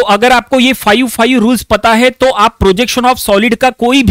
अगर आपको ये 5 रूल्स पता है तो आप प्रोजेक्शन ऑफ सॉलिड का कोई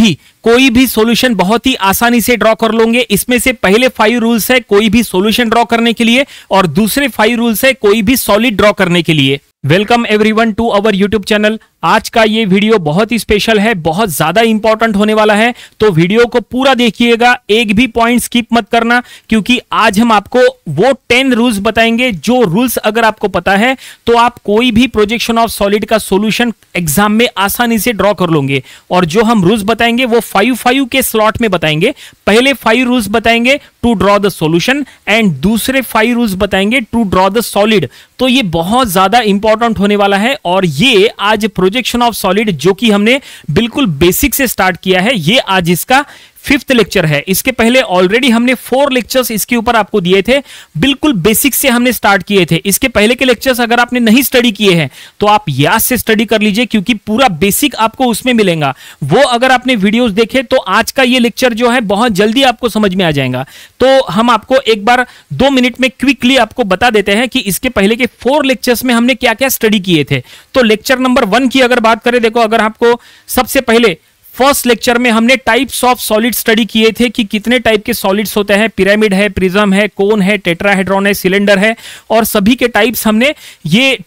भी सॉल्यूशन बहुत ही आसानी से ड्रॉ कर लोगे। इसमें से पहले 5 रूल्स है कोई भी सॉल्यूशन ड्रॉ करने के लिए, और दूसरे 5 रूल्स है कोई भी सॉलिड ड्रॉ करने के लिए। Welcome everyone to our YouTube channel. आज का ये वीडियो बहुत ही स्पेशल है, बहुत ज्यादा इंपॉर्टेंट होने वाला है, तो वीडियो को पूरा देखिएगा, एक भी पॉइंट स्किप मत करना, क्योंकि आज हम आपको वो 10 रूल्स बताएंगे जो रूल्स अगर आपको पता है तो आप कोई भी प्रोजेक्शन ऑफ सॉलिड का सॉल्यूशन एग्जाम में आसानी से ड्रॉ कर लोगे। और जो हम रूल्स बताएंगे वो 5 के स्लॉट में बताएंगे। पहले 5 रूल्स बताएंगे to draw the solution and दूसरे 5 रूल्स बताएंगे टू ड्रॉ द सॉलिड। तो ये बहुत ज्यादा इंपॉर्टेंट होने वाला है, और ये आज प्रोजेक्शन ऑफ सॉलिड जो कि हमने बिल्कुल बेसिक से स्टार्ट किया है, ये आज इसका 5th लेक्चर है। इसके पहले ऑलरेडी हमने 4 लेक्चर्स इसके ऊपर आपको दिए थे, बिल्कुल बेसिक से हमने स्टार्ट किए थे। इसके पहले के लेक्चर्स अगर आपने नहीं स्टडी किए हैं तो आप याद से स्टडी कर लीजिए, क्योंकि पूरा बेसिक आपको उसमें मिलेगा। वो अगर आपने वीडियोस देखे तो आज का ये लेक्चर जो है बहुत जल्दी आपको समझ में आ जाएगा। तो हम आपको एक बार 2 मिनट में क्विकली आपको बता देते हैं कि इसके पहले के 4 लेक्चर्स में हमने क्या क्या स्टडी किए थे। तो लेक्चर नंबर 1 की अगर बात करें, देखो अगर आपको सबसे पहले फर्स्ट लेक्चर में हमने टाइप्स ऑफ सॉलिड स्टडी किए थे कि कितने टाइप के सॉलिड्स होते हैं, पिरामिड है, प्रिज्म है, कोन है, टेट्राहेड्रॉन है, सिलेंडर है, और सभी के टाइप्स हमने ये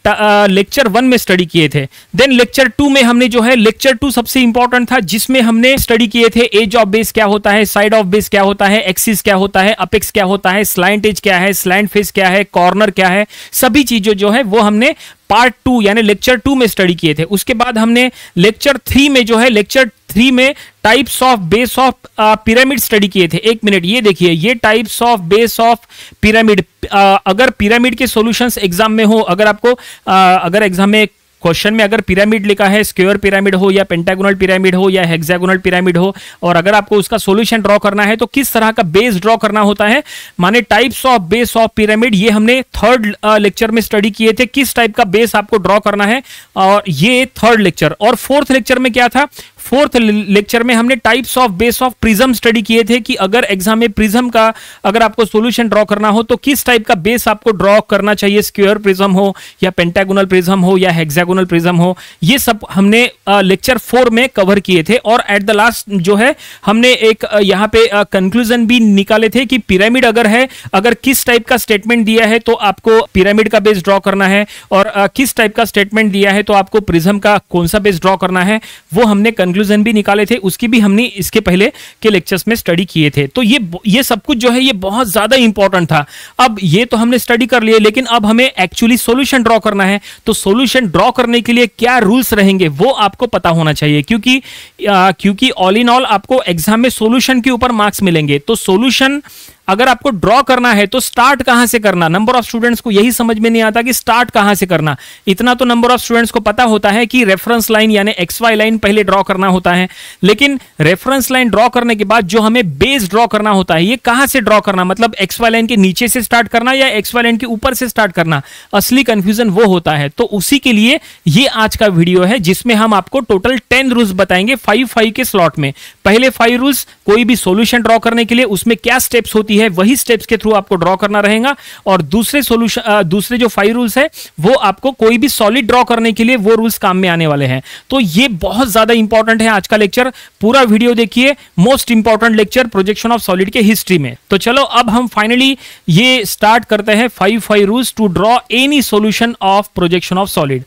लेक्चर 1 में स्टडी किए थे। देन लेक्चर 2 में हमने जो है, लेक्चर 2 सबसे इंपॉर्टेंट था, जिसमें हमने स्टडी किए थे एज ऑफ बेस क्या होता है, साइड ऑफ बेस क्या होता है, एक्सिस क्या होता है, अपेक्स क्या होता है, स्लाइंट एज क्या है, स्लाइंट फेस क्या है, कॉर्नर क्या है, सभी चीजों जो है वो हमने पार्ट 2 यानी लेक्चर 2 में स्टडी किए थे। उसके बाद हमने लेक्चर 3 में जो है, लेक्चर 3 में types of base of pyramid study किए थे। एक मिनट, ये देखिए, ये types of base of pyramid. अगर पिरामिड के सॉल्यूशंस एग्जाम में हो, अगर आपको अगर एग्जाम में क्वेश्चन में अगर पिरामिड लिखा है, स्क्वायर पिरामिड हो या पेंटागोनल पिरामिड हो या हेक्सागोनल पिरामिड हो, और अगर आपको उसका सॉल्यूशन ड्रॉ करना है तो किस तरह का बेस ड्रॉ करना होता है, माने types of base of pyramid, ये हमने 3rd लेक्चर में स्टडी किए थे, किस टाइप का बेस आपको ड्रॉ करना है, और ये 3rd लेक्चर। और 4th लेक्चर में क्या था, 4th लेक्चर में हमने types of base of prism study किए थे कि अगर एग्जाम में प्रिज्म का अगर आपको सॉल्यूशन ड्रॉ करना हो तो किस टाइप का बेस आपको ड्रॉ करना चाहिए, स्क्वायर प्रिज्म हो या पेंटागोनल प्रिज्म हो या हेक्सागोनल प्रिज्म हो, ये सब हमने लेक्चर 4 में कवर किए थे। और एट द लास्ट जो है हमने एक यहाँ पे कंक्लूजन भी निकाले थे कि पिरामिड अगर है, अगर किस टाइप का स्टेटमेंट दिया है तो आपको पिरामिड का बेस ड्रॉ करना है, और किस टाइप का स्टेटमेंट दिया है तो आपको प्रिज्म का कौन सा बेस ड्रॉ करना है, वो हमने कंक्लूजन भी निकाले थे। उसकी भी हमने इसके पहले के लेक्चर्स में स्टडी किए थे। तो ये सब कुछ जो है ये बहुत ज्यादा इंपॉर्टेंट था। अब ये तो हमने स्टडी कर लिए, लेकिन अब हमें एक्चुअली सॉल्यूशन ड्रॉ करना है। तो सॉल्यूशन ड्रॉ करने के लिए क्या रूल्स रहेंगे वो आपको पता होना चाहिए, क्योंकि ऑल इन ऑल आपको एग्जाम में सॉल्यूशन के ऊपर मार्क्स मिलेंगे। तो सॉल्यूशन अगर आपको ड्रॉ करना है तो स्टार्ट कहां से करना, नंबर ऑफ स्टूडेंट्स को यही समझ में नहीं आता कि स्टार्ट कहां से करना। इतना तो नंबर ऑफ स्टूडेंट्स को पता होता है कि रेफरेंस लाइन यानी XY लाइन पहले ड्रॉ करना होता है, लेकिन रेफरेंस लाइन ड्रॉ करने के बाद जो हमें बेस ड्रॉ करना होता है, ये कहां से ड्रॉ करना, मतलब XY लाइन के नीचे से स्टार्ट करना या XY लाइन के ऊपर से स्टार्ट करना, असली कंफ्यूजन वो होता है। तो उसी के लिए ये आज का वीडियो है, जिसमें हम आपको टोटल 10 रूल्स बताएंगे 5 के स्लॉट में। पहले 5 रूल्स कोई भी सॉल्यूशन ड्रॉ करने के लिए उसमें क्या स्टेप्स होती है, वही स्टेप्स के थ्रू आपको ड्रॉ करना रहेगा, और दूसरे जो 5 रूल्स है वो आपको कोई भी सॉलिड ड्रॉ करने के लिए वो रूल्स काम में आने वाले हैं। तो ये बहुत ज्यादा इंपॉर्टेंट है आज का लेक्चर, पूरा वीडियो देखिए, most important lecture projection of solid के हिस्ट्री में। तो चलो अब हम फाइनली ये स्टार्ट करते हैं 5 rules to draw any solution of projection of solid.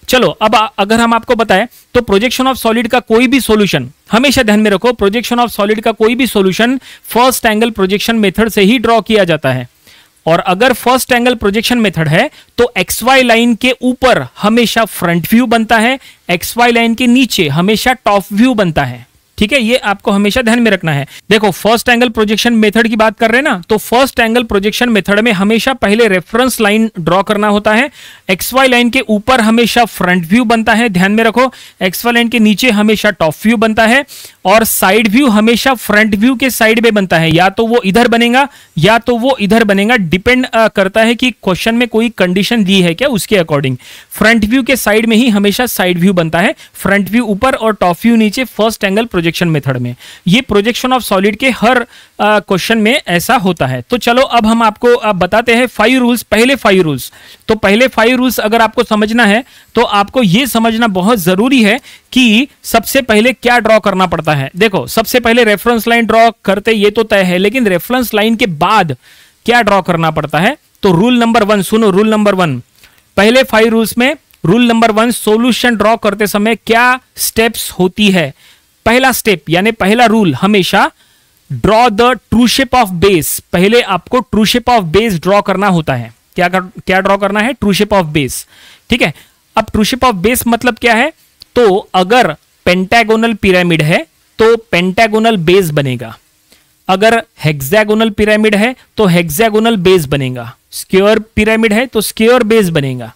चलो अब अगर हम आपको बताएं तो प्रोजेक्शन ऑफ सॉलिड का कोई भी सॉल्यूशन, हमेशा ध्यान में रखो, प्रोजेक्शन ऑफ सॉलिड का कोई भी solution first angle projection method से ही ड्रॉ किया जाता है। और अगर फर्स्ट एंगल प्रोजेक्शन मेथड है तो XY लाइन के ऊपर हमेशा फ्रंट व्यू बनता है, XY लाइन के नीचे हमेशा टॉप व्यू बनता है। ठीक है, ये आपको हमेशा ध्यान में रखना है। देखो फर्स्ट एंगल प्रोजेक्शन मेथड की बात कर रहे हैं ना, तो फर्स्ट एंगल प्रोजेक्शन मेथड में हमेशा पहले रेफरेंस लाइन ड्रॉ करना होता है, XY लाइन के ऊपर हमेशा फ्रंट व्यू बनता है, ध्यान में रखो, XY लाइन के नीचे हमेशा टॉप व्यू बनता है, और साइड व्यू हमेशा फ्रंट व्यू के साइड में बनता है, या तो वो इधर बनेगा या तो वो इधर बनेगा, डिपेंड करता है कि क्वेश्चन में कोई कंडीशन दी है क्या, उसके अकॉर्डिंग। फ्रंट व्यू के साइड में ही हमेशा साइड व्यू बनता है, फ्रंट व्यू ऊपर और टॉप व्यू नीचे first angle projection projection method में। ये प्रोजेक्शन ऑफ सॉलिड के हर क्वेश्चन में ऐसा होता है। तो चलो अब हम आपको बताते हैं 5 रूल्स। पहले 5 रूल्स, तो पहले 5 रूल्स अगर आपको समझना है तो आपको ये समझना बहुत जरूरी है कि सबसे पहले क्या ड्रॉ करना पड़ता है। देखो, सबसे पहले रेफरेंस लाइन ड्रॉ करते ये तो तय है, लेकिन रेफरेंस लाइन के बाद क्या ड्रॉ करना पड़ता है। तो रूल नंबर 1 सुनो, रूल नंबर 1, पहले 5 रूल्स में रूल नंबर 1, सॉल्यूशन ड्रॉ करते समय क्या स्टेप्स होती है। पहला स्टेप यानी पहला रूल हमेशा draw the true shape of base. पहले आपको true shape of base draw करना होता है। क्या ड्रॉ करना है? True shape of base. ठीक है, अब ट्रू शेप ऑफ बेस मतलब क्या है? तो अगर पेंटागोनल पिरामिड है तो पेंटागोनल बेस बनेगा, अगर हेक्सागोनल पिरामिड है तो हेक्सागोनल बेस बनेगा, स्क्वायर पिरामिड है तो स्क्वायर बेस बनेगा।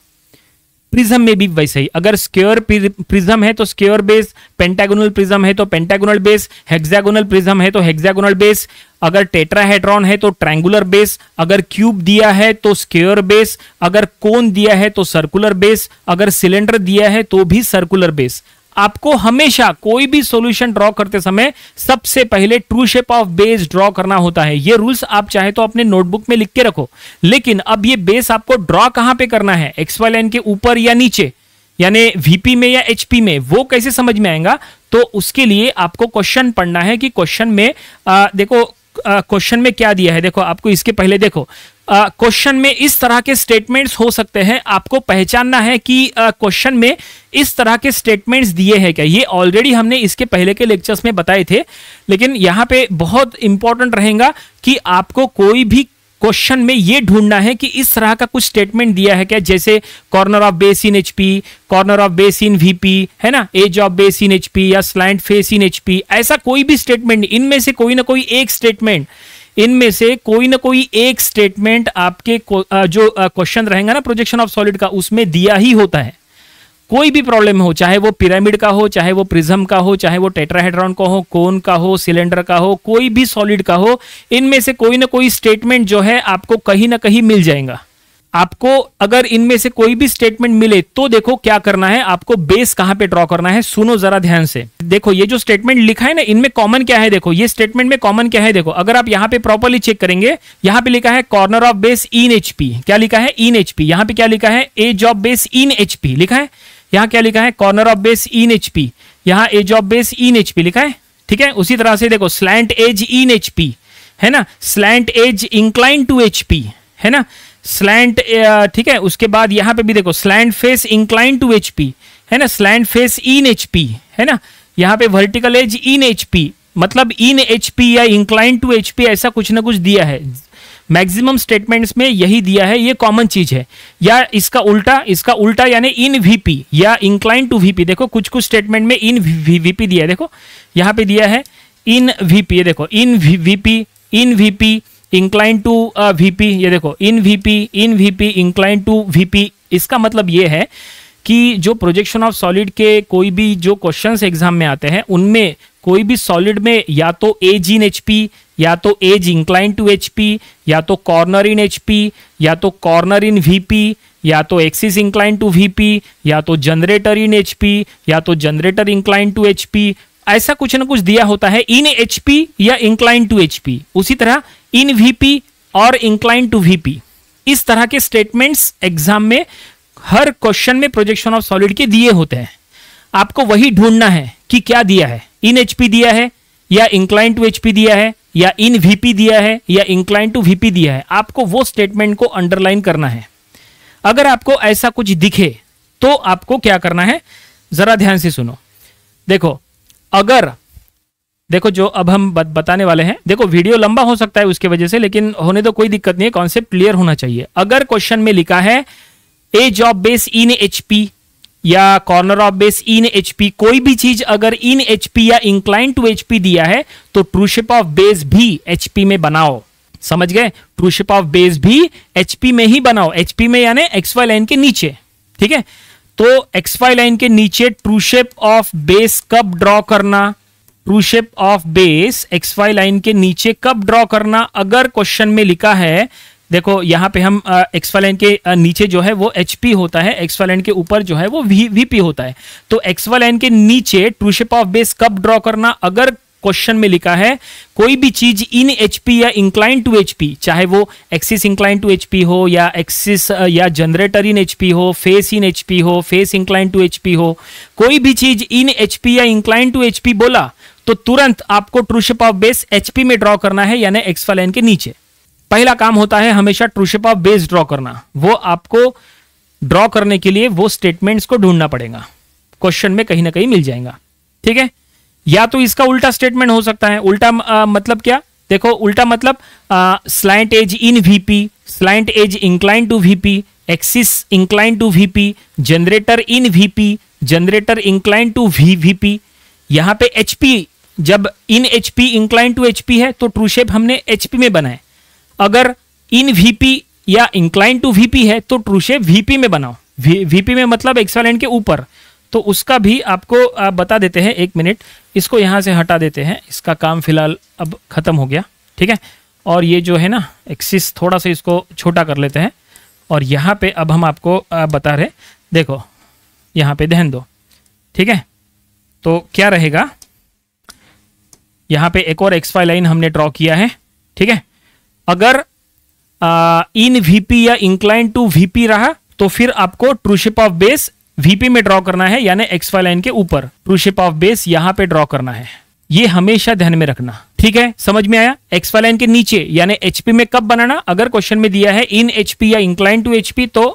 प्रिज्म में भी वैसे ही, अगर स्क्वायर प्रिज्म है तो स्क्वायर बेस, पेंटागोनल प्रिज्म है तो पेंटागोनल बेस, हेक्सागोनल प्रिज्म है तो हेक्सागोनल बेस, अगर टेट्राहेड्रॉन है तो ट्रायंगुलर बेस, अगर क्यूब दिया है तो स्क्वायर बेस, अगर कोन दिया है तो सर्कुलर बेस, अगर सिलेंडर दिया है तो भी सर्कुलर बेस। आपको हमेशा कोई भी सॉल्यूशन ड्रॉ करते समय सबसे पहले true shape of base draw करना होता है। ये रूल्स आप चाहे तो अपने नोटबुक में लिख के रखो, लेकिन अब ये बेस आपको ड्रॉ कहां पे करना है, XY लाइन के ऊपर या नीचे, यानी VP में या HP में, वो कैसे समझ में आएगा? तो उसके लिए आपको क्वेश्चन पढ़ना है कि क्वेश्चन में देखो क्वेश्चन में क्या दिया है। देखो, आपको इसके पहले देखो क्वेश्चन में इस तरह के स्टेटमेंट्स हो सकते हैं, आपको पहचानना है कि क्वेश्चन में इस तरह के स्टेटमेंट्स दिए हैं क्या। ये ऑलरेडी हमने इसके पहले के लेक्चर्स में बताए थे, लेकिन यहां पे बहुत इंपॉर्टेंट रहेगा कि आपको कोई भी क्वेश्चन में ये ढूंढना है कि इस तरह का कुछ स्टेटमेंट दिया है क्या, जैसे corner of base in HP, corner of base in VP, है ना, edge of base in HP या स्लैंट फेस इन HP। ऐसा कोई भी स्टेटमेंट, इनमें से कोई ना कोई एक स्टेटमेंट, इनमें से कोई ना कोई एक स्टेटमेंट आपके जो क्वेश्चन रहेगा ना प्रोजेक्शन ऑफ सॉलिड का, उसमें दिया ही होता है। कोई भी प्रॉब्लम हो, चाहे वो पिरामिड का हो, चाहे वो प्रिज्म का हो, चाहे वो टेट्राहेड्रॉन का हो, कोन का हो, सिलेंडर का हो, कोई भी सॉलिड का हो, इनमें से कोई ना कोई स्टेटमेंट जो है आपको कहीं ना कहीं मिल जाएगा। आपको अगर इनमें से कोई भी स्टेटमेंट मिले तो देखो क्या करना है, आपको बेस कहां पे ड्रॉ करना है। सुनो जरा ध्यान से, देखो ये जो स्टेटमेंट लिखा है ना, इनमें कॉमन क्या है। देखो ये स्टेटमेंट में कॉमन क्या है, देखो अगर आप यहां पे प्रॉपर्ली चेक करेंगे, यहां पे लिखा है corner of base in HP। क्या लिखा है? इन HP। यहां पे क्या लिखा है? Edge of base in HP लिखा है। यहां क्या लिखा है? Corner of base in HP। यहां edge of base in HP लिखा है। ठीक है, उसी तरह से देखो स्लैंट एज इन HP, है ना, slant edge incline to HP, है ना, स्लैंट, ठीक है। उसके बाद यहां पे भी देखो slant face incline to HP, है ना, स्लैंट फेस इन HP, है ना, यहां पे वर्टिकल एज इन HP, मतलब इन HP या इंक्लाइन टू HP, ऐसा कुछ ना कुछ दिया है। मैक्सिमम स्टेटमेंट्स में यही दिया है, ये कॉमन चीज है। या इसका उल्टा यानी इन VP या इंक्लाइन टू VP। देखो कुछ कुछ स्टेटमेंट में इन VP दिया है, देखो यहां पे दिया है इन VP, ये देखो इन VP इंक्लाइन टू VP, ये देखो इन VP इंक्लाइन टू VP। इसका मतलब ये है कि जो प्रोजेक्शन ऑफ सॉलिड के कोई भी जो क्वेश्चंस एग्जाम में आते हैं, उनमें कोई भी सॉलिड में या तो एज इन HP, या तो एज इंक्लाइन टू HP, या तो कॉर्नर इन HP, या तो कॉर्नर इन VP, या तो एक्सिस इंक्लाइन टू VP, या तो जनरेटर इन HP, या तो जनरेटर इंक्लाइन टू HP, ऐसा कुछ ना कुछ दिया होता है इन HP या इंक्लाइन टू HP। उसी तरह इन VP और इंक्लाइन टू VP, इस तरह के स्टेटमेंट्स एग्जाम में हर क्वेश्चन में प्रोजेक्शन ऑफ सॉलिड के दिए होते हैं। आपको वही ढूंढना है कि क्या दिया है, इन HP दिया है या इंक्लाइन टू HP दिया है, या इन VP दिया है या इंक्लाइन टू VP दिया है। आपको वो स्टेटमेंट को अंडरलाइन करना है। अगर आपको ऐसा कुछ दिखे तो आपको क्या करना है, जरा ध्यान से सुनो। देखो अगर देखो जो अब हम बताने वाले हैं, देखो वीडियो लंबा हो सकता है उसके वजह से, लेकिन होने तो कोई दिक्कत नहीं है, कॉन्सेप्ट क्लियर होना चाहिए। अगर क्वेश्चन में लिखा है edge of base in HP या corner of base in HP, कोई भी चीज अगर इन HP या इंक्लाइन टू HP दिया है तो ट्रू शेप ऑफ बेस भी HP में बनाओ। समझ गए? ट्रू शेप ऑफ बेस भी HP में ही बनाओ। HP में यानी XY लाइन के नीचे। ठीक है, तो XY लाइन के नीचे ट्रू शेप ऑफ बेस कब ड्रॉ करना, true shape of base XY line के नीचे कब ड्रॉ करना। अगर क्वेश्चन में लिखा है देखो यहाँ पे हम एक्सवा लाइन के नीचे जो है वो HP होता है, एक्सवा लाइन के ऊपर जो है वो VP होता है। तो एक्सवा लाइन के नीचे ट्रू शेप ऑफ बेस कब ड्रॉ करना, अगर क्वेश्चन में लिखा है कोई भी चीज इन HP या इंक्लाइन टू HP, चाहे वो एक्सिस इंक्लाइन टू HP हो या एक्सिस या जनरेटर इन HP हो, फेस इन HP हो, फेस इंक्लाइन टू HP हो, कोई भी चीज इन HP या इंक्लाइन टू HP बोला तो तुरंत आपको true shape of base HP में ड्रॉ करना है, यानी एक्सवा लाइन के नीचे। पहला काम होता है हमेशा true shape of base draw करना। वो आपको ड्रॉ करने के लिए वो स्टेटमेंट्स को ढूंढना पड़ेगा, क्वेश्चन में कहीं ना कहीं मिल जाएगा। ठीक है, या तो इसका उल्टा स्टेटमेंट हो सकता है। उल्टा मतलब क्या, देखो उल्टा मतलब slant edge in VP, slant edge incline to VP, axis incline to VP, generator in VP, generator incline to VP। यहां पे HP, जब in HP incline to HP है तो ट्रू शेप हमने HP में बनाए। अगर इन VP या इंक्लाइन टू VP है तो ट्रू शेप VP में बनाओ। VP में मतलब एक्सवा लाइन के ऊपर, तो उसका भी आपको बता देते हैं। एक मिनट, इसको यहां से हटा देते हैं, इसका काम फिलहाल अब खत्म हो गया। ठीक है, और ये जो है ना एक्सिस थोड़ा सा इसको छोटा कर लेते हैं, और यहां पे अब हम आपको बता रहे, देखो यहां पे ध्यान दो। ठीक है, तो क्या रहेगा, यहां पे एक और एक्सवा लाइन हमने ड्रॉ किया है। ठीक है, अगर इन VP या इंक्लाइन टू VP रहा तो फिर आपको true shape of base VP में ड्रॉ करना है, यानी एक्सवा लाइन के ऊपर ट्रू शेप ऑफ बेस यहां पे ड्रॉ करना है। ये हमेशा ध्यान में रखना। ठीक है, समझ में आया। एक्सवा लाइन के नीचे यानी HP में कब बनाना, अगर क्वेश्चन में दिया है इन HP या इंक्लाइन टू HP तो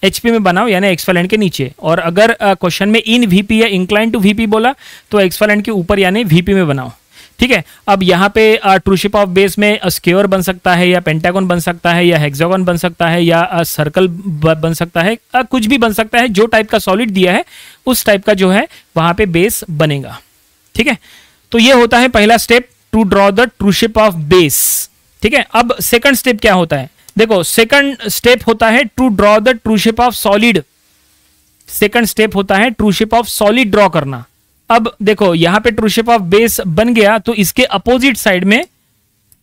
HP में बनाओ, यानी एक्सवा लाइन के नीचे। और अगर क्वेश्चन में इन VP या इंक्लाइन टू VP बोला तो एक्सवा लाइन के ऊपर यानी VP में बनाओ। ठीक है, अब यहाँ पे ट्रू शेप ऑफ बेस में स्क्वायर बन सकता है, या पेंटागन बन सकता है, या हेक्सागन बन सकता है, या सर्कल बन सकता है, कुछ भी बन सकता है। जो टाइप का सॉलिड दिया है उस टाइप का जो है वहां पे बेस बनेगा। ठीक है, तो ये होता है पहला step, to draw the true shape of base. ठीक है, अब सेकंड स्टेप क्या होता है, देखो सेकंड स्टेप होता है to draw the true shape of solid. Second step होता है true shape of solid draw करना। अब देखो यहां पे ट्रू शेप ऑफ बेस बन गया, तो इसके अपोजिट साइड में,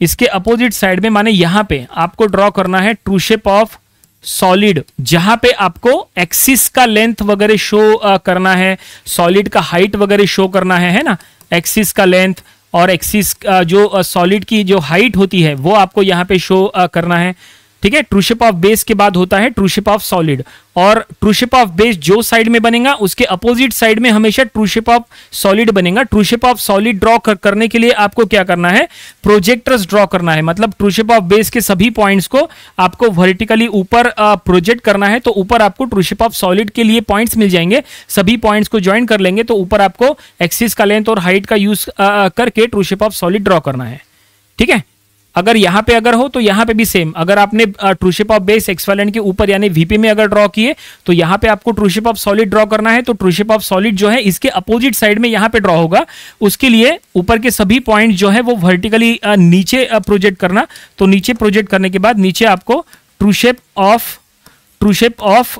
इसके अपोजिट साइड में माने यहां पे आपको ड्रॉ करना है ट्रू शेप ऑफ सॉलिड, जहां पे आपको एक्सिस का लेंथ वगैरह शो करना है, सॉलिड का हाइट वगैरह शो करना है ना। एक्सिस का लेंथ और एक्सिस जो सॉलिड की जो हाइट होती है वो आपको यहां पे शो करना है। ठीक है, ट्रू शेप ऑफ बेस के बाद होता है ट्रू शेप ऑफ सॉलिड, और ट्रू शेप ऑफ बेस जो साइड में बनेगा उसके अपोजिट साइड में हमेशा ट्रू शेप ऑफ सॉलिड बनेगा। True shape of solid draw करने के लिए आपको क्या करना है, प्रोजेक्टर्स ड्रॉ करना है। मतलब ट्रू शेप ऑफ बेस के सभी पॉइंट्स को आपको वर्टिकली ऊपर प्रोजेक्ट करना है, तो ऊपर आपको ट्रू शेप ऑफ सॉलिड के लिए पॉइंट्स मिल जाएंगे। सभी पॉइंट्स को ज्वाइन कर लेंगे तो ऊपर आपको एक्सिस का लेंथ और हाइट का यूज करके true shape of solid draw करना है। ठीक है, अगर यहां पे अगर हो तो यहां पे भी सेम, अगर आपने true shape of base XY line के ऊपर यानी VP में अगर ड्रॉ किए तो यहां पे आपको true shape of solid draw करना है। तो ट्रू शेप ऑफ सॉलिड जो है इसके अपोजिट साइड में यहां पे ड्रॉ होगा, उसके लिए ऊपर के सभी पॉइंट जो है वो वर्टिकली नीचे प्रोजेक्ट करना। तो नीचे प्रोजेक्ट करने के बाद नीचे आपको ट्रू शेप ऑफ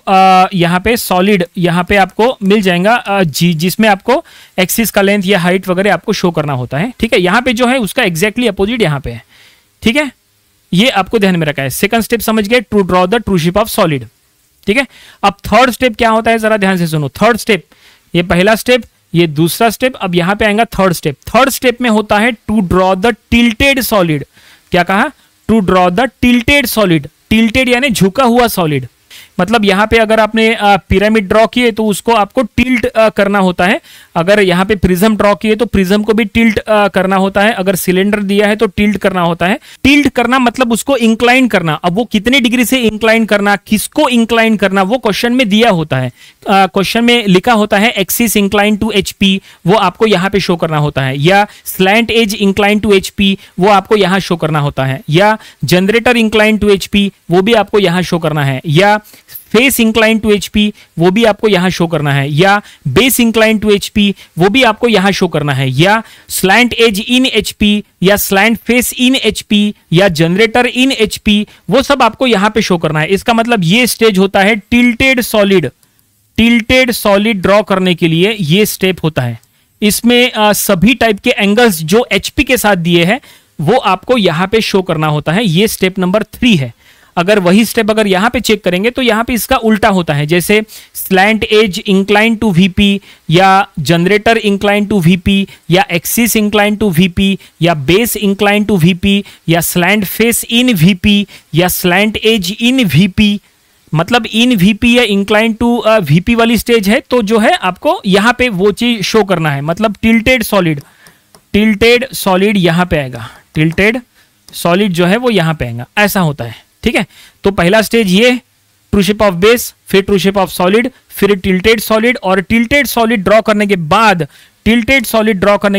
यहाँ पे सॉलिड यहाँ पे आपको मिल जाएगा, जिसमें आपको एक्सिस का लेंथ या हाइट वगैरह आपको शो करना होता है। ठीक है, यहाँ पे जो है उसका एग्जैक्टली अपोजिट यहाँ पे है। ठीक है, ये आपको ध्यान में रखा है। सेकंड स्टेप समझ गए, to draw the true shape of solid. ठीक है, अब थर्ड स्टेप क्या होता है जरा ध्यान से सुनो। थर्ड स्टेप, ये पहला स्टेप, ये दूसरा स्टेप, अब यहां पे आएगा थर्ड स्टेप। थर्ड स्टेप में होता है to draw the tilted solid. क्या कहा, to draw the tilted solid. Tilted यानी झुका हुआ सॉलिड, मतलब यहां पे अगर आपने पिरामिड ड्रॉ किए तो उसको आपको टिल्ट करना होता है। अगर यहां पे प्रिज्म ड्रॉ किए तो प्रिज्म को भी टिल्ट करना होता है। अगर सिलेंडर दिया है तो टिल्ट करना होता है। टिल्ट करना मतलब उसको इंक्लाइन करना। अब वो कितने डिग्री से इंक्लाइन करना, किसको इंक्लाइन करना, वो क्वेश्चन में दिया होता है। क्वेश्चन में लिखा होता है एक्सिस इंक्लाइन टू HP, वो आपको यहां पे शो करना होता है। या slant edge incline to HP, वो आपको यहां शो करना होता है। या जनरेटर इंक्लाइन टू HP, वो भी आपको यहां शो करना है। या फेस इंक्लाइन टू HP, वो भी आपको यहां शो करना है। या बेस इंक्लाइन टू HP, वो भी आपको यहां शो करना है। या स्लैंट एज इन HP, या स्लैंट फेस इन HP, या जनरेटर इन HP, वो सब आपको यहां पे शो करना है। इसका मतलब ये स्टेज होता है tilted solid. Tilted solid draw करने के लिए ये स्टेप होता है। इसमें सभी टाइप के एंगल्स जो HP के साथ दिए हैं वो आपको यहां पे शो करना होता है। ये स्टेप नंबर 3 है। अगर वही स्टेप अगर यहां पे चेक करेंगे तो यहां पे इसका उल्टा होता है, जैसे slant edge incline to VP, या जनरेटर इंक्लाइन टू वीपी, या एक्सिस इंक्लाइन टू वीपी, या बेस इंक्लाइन टू वीपी, या स्लैंट फेस इन वीपी, या स्लैंट एज इन वीपी, मतलब इन वीपी या इंक्लाइन टू वीपी वाली स्टेज है तो जो है आपको यहां पे वो चीज शो करना है, मतलब टिल्टेड सॉलिड यहां पे आएगा, टिल्टेड सॉलिड जो है वो यहां पे आएगा, ऐसा होता है। ठीक है, तो पहला स्टेज ये ट्रू शेप ऑफ बेस, फिर ट्रू शेप ऑफ सॉलिड, फिर टिल्टेड सॉलिड, और टिल्टेड सॉलिड ड्रॉ करने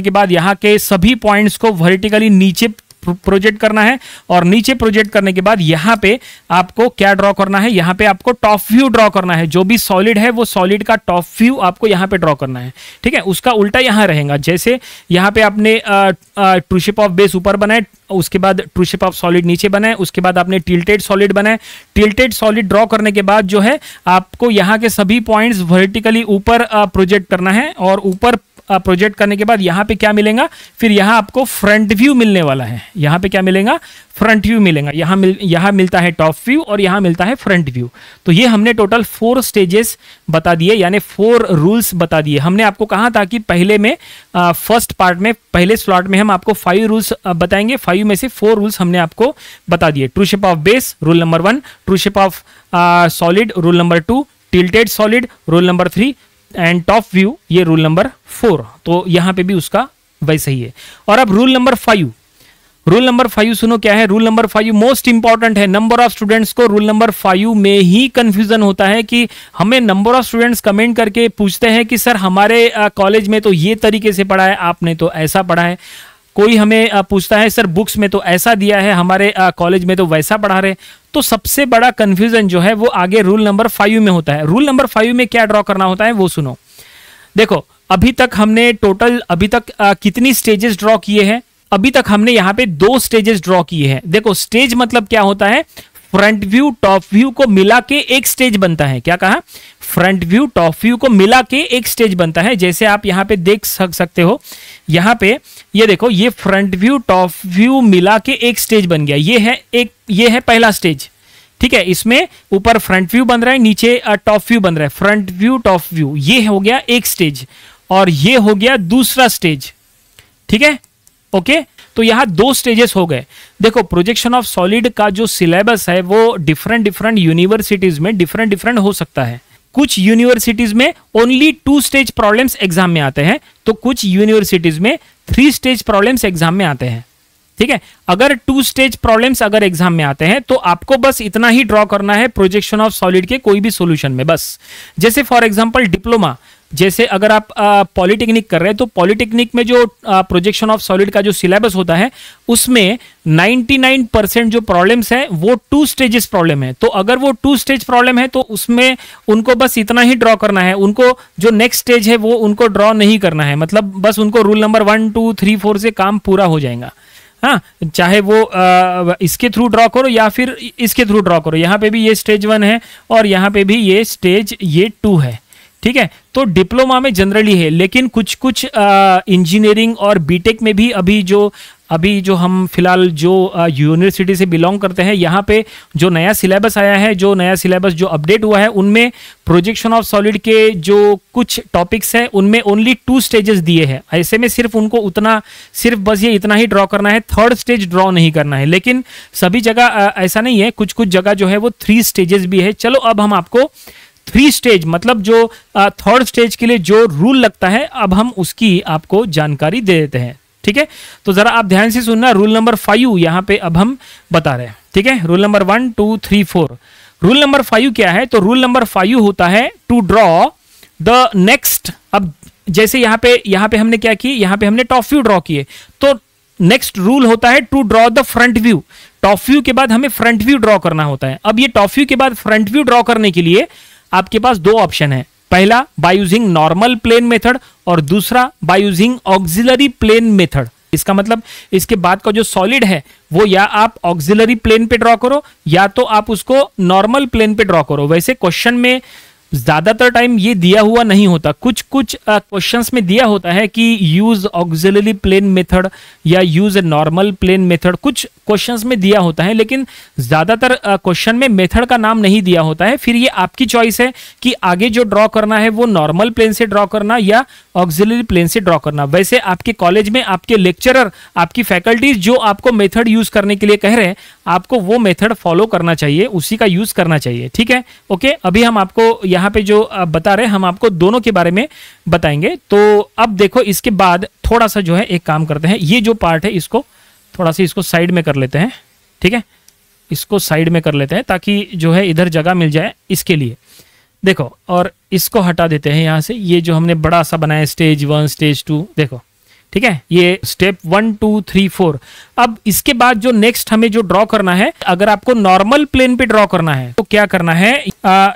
के बाद यहां के सभी पॉइंट्स को वर्टिकली नीचे प्रोजेक्ट करना है, और नीचे प्रोजेक्ट करने के बाद यहां पे आपको क्या ड्रॉ करना है, यहां पे आपको टॉप व्यू ड्रॉ करना है। जो भी सॉलिड है वो सॉलिड का टॉप व्यू आपको यहां पे ड्रॉ करना है। ठीक है, उसका उल्टा यहां रहेगा, जैसे यहां पे आपने ट्रू शेप ऑफ बेस ऊपर बनाए, उसके बाद ट्रू शेप ऑफ सॉलिड नीचे बनाए, उसके बाद आपने टिल्टेड सॉलिड बनाए। टिल्टेड सॉलिड ड्रॉ करने के बाद जो है आपको यहां के सभी पॉइंट्स वर्टिकली ऊपर प्रोजेक्ट करना है, और ऊपर प्रोजेक्ट करने के बाद यहां पे क्या मिलेगा, फिर यहां आपको फ्रंट व्यू मिलने वाला है। यहां पे क्या मिलेगा, फ्रंट व्यू मिलेगा। यहां मिलता है टॉप व्यू और यहां मिलता है फ्रंट व्यू। तो ये हमने टोटल 4 स्टेजेस बता दिए, यानी 4 रूल्स बता दिए। हमने आपको कहा था कि पहले में फर्स्ट पार्ट में, पहले स्लॉट में हम आपको 5 रूल्स बताएंगे, 5 में से 4 रूल्स हमने आपको बता दिए। True shape of base rule number 1, true shape of solid rule number 2, tilted solid rule number 3 and top view ये रूल नंबर 4। तो यहां पे भी उसका वैसा ही है। और अब रूल नंबर 5, रूल नंबर 5 सुनो क्या है। रूल नंबर 5 मोस्ट इंपॉर्टेंट है। नंबर ऑफ स्टूडेंट्स को रूल नंबर 5 में ही कंफ्यूजन होता है कि हमें नंबर ऑफ स्टूडेंट्स कमेंट करके पूछते हैं कि सर हमारे कॉलेज में तो ये तरीके से पढ़ा है, आपने तो ऐसा पढ़ा है। कोई हमें पूछता है सर बुक्स में तो ऐसा दिया है, हमारे कॉलेज में तो वैसा पढ़ा रहे। तो सबसे बड़ा कंफ्यूजन जो है वो आगे रूल नंबर 5 में होता है। रूल नंबर 5 में क्या ड्रॉ करना होता है वो सुनो। देखो अभी तक हमने टोटल कितनी स्टेजेस ड्रॉ किए हैं। अभी तक हमने यहां पे 2 स्टेजेस ड्रॉ किए हैं। देखो स्टेज मतलब क्या होता है, फ्रंट व्यू टॉप व्यू को मिला के एक स्टेज बनता है। क्या कहा, फ्रंट व्यू टॉप व्यू को मिला के एक स्टेज बनता है। जैसे आप यहां पे देख सकते हो, यहां पे ये देखो, ये फ्रंट व्यू टॉप व्यू मिला के एक स्टेज बन गया। ये है पहला स्टेज। ठीक है, इसमें ऊपर फ्रंट व्यू बन रहा है, नीचे टॉप व्यू बन रहा है। फ्रंट व्यू टॉप व्यू ये हो गया एक स्टेज, और ये हो गया दूसरा स्टेज। ठीक है, ओके। तो यहां 2 स्टेजेस हो गए। देखो प्रोजेक्शन ऑफ सॉलिड का जो सिलेबस है वो डिफरेंट यूनिवर्सिटीज में डिफरेंट हो सकता है। कुछ यूनिवर्सिटीज में ओनली 2 स्टेज प्रॉब्लम्स एग्जाम में आते हैं, तो कुछ यूनिवर्सिटीज में 3 स्टेज प्रॉब्लम्स एग्जाम में आते हैं। ठीक है, अगर 2 स्टेज प्रॉब्लम्स अगर एग्जाम में आते हैं तो आपको बस इतना ही ड्रॉ करना है प्रोजेक्शन ऑफ सॉलिड के कोई भी सॉल्यूशन में बस। जैसे फॉर एग्जांपल डिप्लोमा, जैसे अगर आप पॉलिटेक्निक कर रहे हैं तो पॉलिटेक्निक में जो प्रोजेक्शन ऑफ सॉलिड का जो सिलेबस होता है उसमें 99% जो प्रॉब्लम्स है वो 2 स्टेजेस प्रॉब्लम है। तो अगर वो 2 स्टेज प्रॉब्लम है तो उसमें उनको बस इतना ही ड्रॉ करना है, उनको जो नेक्स्ट स्टेज है वो उनको ड्रॉ नहीं करना है। मतलब बस उनको रूल नंबर 1, 2, 3, 4 से काम पूरा हो जाएगा। हाँ, चाहे वो इसके थ्रू ड्रॉ करो या फिर इसके थ्रू ड्रॉ करो। यहाँ पे भी ये स्टेज 1 है और यहाँ पे भी ये स्टेज 2 है। ठीक है, तो डिप्लोमा में जनरली है, लेकिन कुछ इंजीनियरिंग और बीटेक में भी अभी जो हम फिलहाल जो यूनिवर्सिटी से बिलोंग करते हैं, यहाँ पे जो नया सिलेबस आया है, जो नया सिलेबस जो अपडेट हुआ है, उनमें प्रोजेक्शन ऑफ सॉलिड के जो कुछ टॉपिक्स हैं उनमें ओनली 2 स्टेजेस दिए हैं। ऐसे में सिर्फ बस ये इतना ही ड्रॉ करना है, 3rd स्टेज ड्रॉ नहीं करना है। लेकिन सभी जगह ऐसा नहीं है, कुछ जगह जो है वो 3 स्टेजेस भी है। चलो अब हम आपको 3 स्टेज मतलब जो 3rd स्टेज के लिए जो रूल लगता है, अब हम उसकी आपको जानकारी दे देते हैं। ठीक है, तो जरा आप ध्यान से सुनना। रूल नंबर 5 यहां पे अब हम बता रहे हैं। ठीक है, रूल नंबर 1, 2, 3, 4। रूल नंबर 5 क्या है, तो रूल नंबर 5 होता है टू ड्रॉ द नेक्स्ट। अब जैसे यहां पे हमने क्या किया, यहां पे हमने टॉप व्यू ड्रॉ किए, तो नेक्स्ट रूल होता है to draw the front view. Top view के बाद हमें फ्रंट व्यू ड्रॉ करना होता है। अब ये टॉप व्यू के बाद फ्रंट व्यू ड्रॉ करने के लिए आपके पास 2 ऑप्शन है। पहला by using normal plane method और दूसरा by using auxiliary plane method. इसका मतलब इसके बाद का जो सॉलिड है वो या आप ऑक्सिलरी प्लेन पे ड्रॉ करो या तो आप उसको नॉर्मल प्लेन पे ड्रॉ करो। वैसे क्वेश्चन में ज्यादातर टाइम ये दिया हुआ नहीं होता, कुछ कुछ क्वेश्चंस में दिया होता है कि यूज ऑक्सिलरी प्लेन मेथड या यूज नॉर्मल प्लेन मेथड, कुछ क्वेश्चंस में दिया होता है, लेकिन ज्यादातर क्वेश्चन में मेथड का नाम नहीं दिया होता है। फिर ये आपकी चॉइस है कि आगे जो ड्रॉ करना है वो नॉर्मल प्लेन से ड्रॉ करना या ऑक्सिलरी प्लेन से ड्रॉ करना। वैसे आपके कॉलेज में आपके लेक्चरर, आपकी फैकल्टीज जो आपको मेथड यूज करने के लिए कह रहे हैं, आपको वो मेथड फॉलो करना चाहिए, उसी का यूज करना चाहिए। ठीक है, ओके। अभी हम आपको यहाँ पे जो बता रहे हैं, हम आपको दोनों के बारे में बताएंगे। तो अब देखो, इसके बाद थोड़ा सा जो है एक काम करते हैं, ये जो पार्ट है इसको थोड़ा सा इसको साइड में कर लेते हैं। ठीक है, इसको साइड में कर लेते हैं ताकि जो है इधर जगह मिल जाए इसके लिए। देखो, और इसको हटा देते हैं यहाँ से, ये जो हमने बड़ा सा बनाया स्टेज 1 स्टेज 2, देखो। ठीक है, ये स्टेप 1 2 3 4। अब इसके बाद जो नेक्स्ट हमें जो ड्रॉ करना है, अगर आपको नॉर्मल प्लेन पे ड्रॉ करना है तो क्या करना है,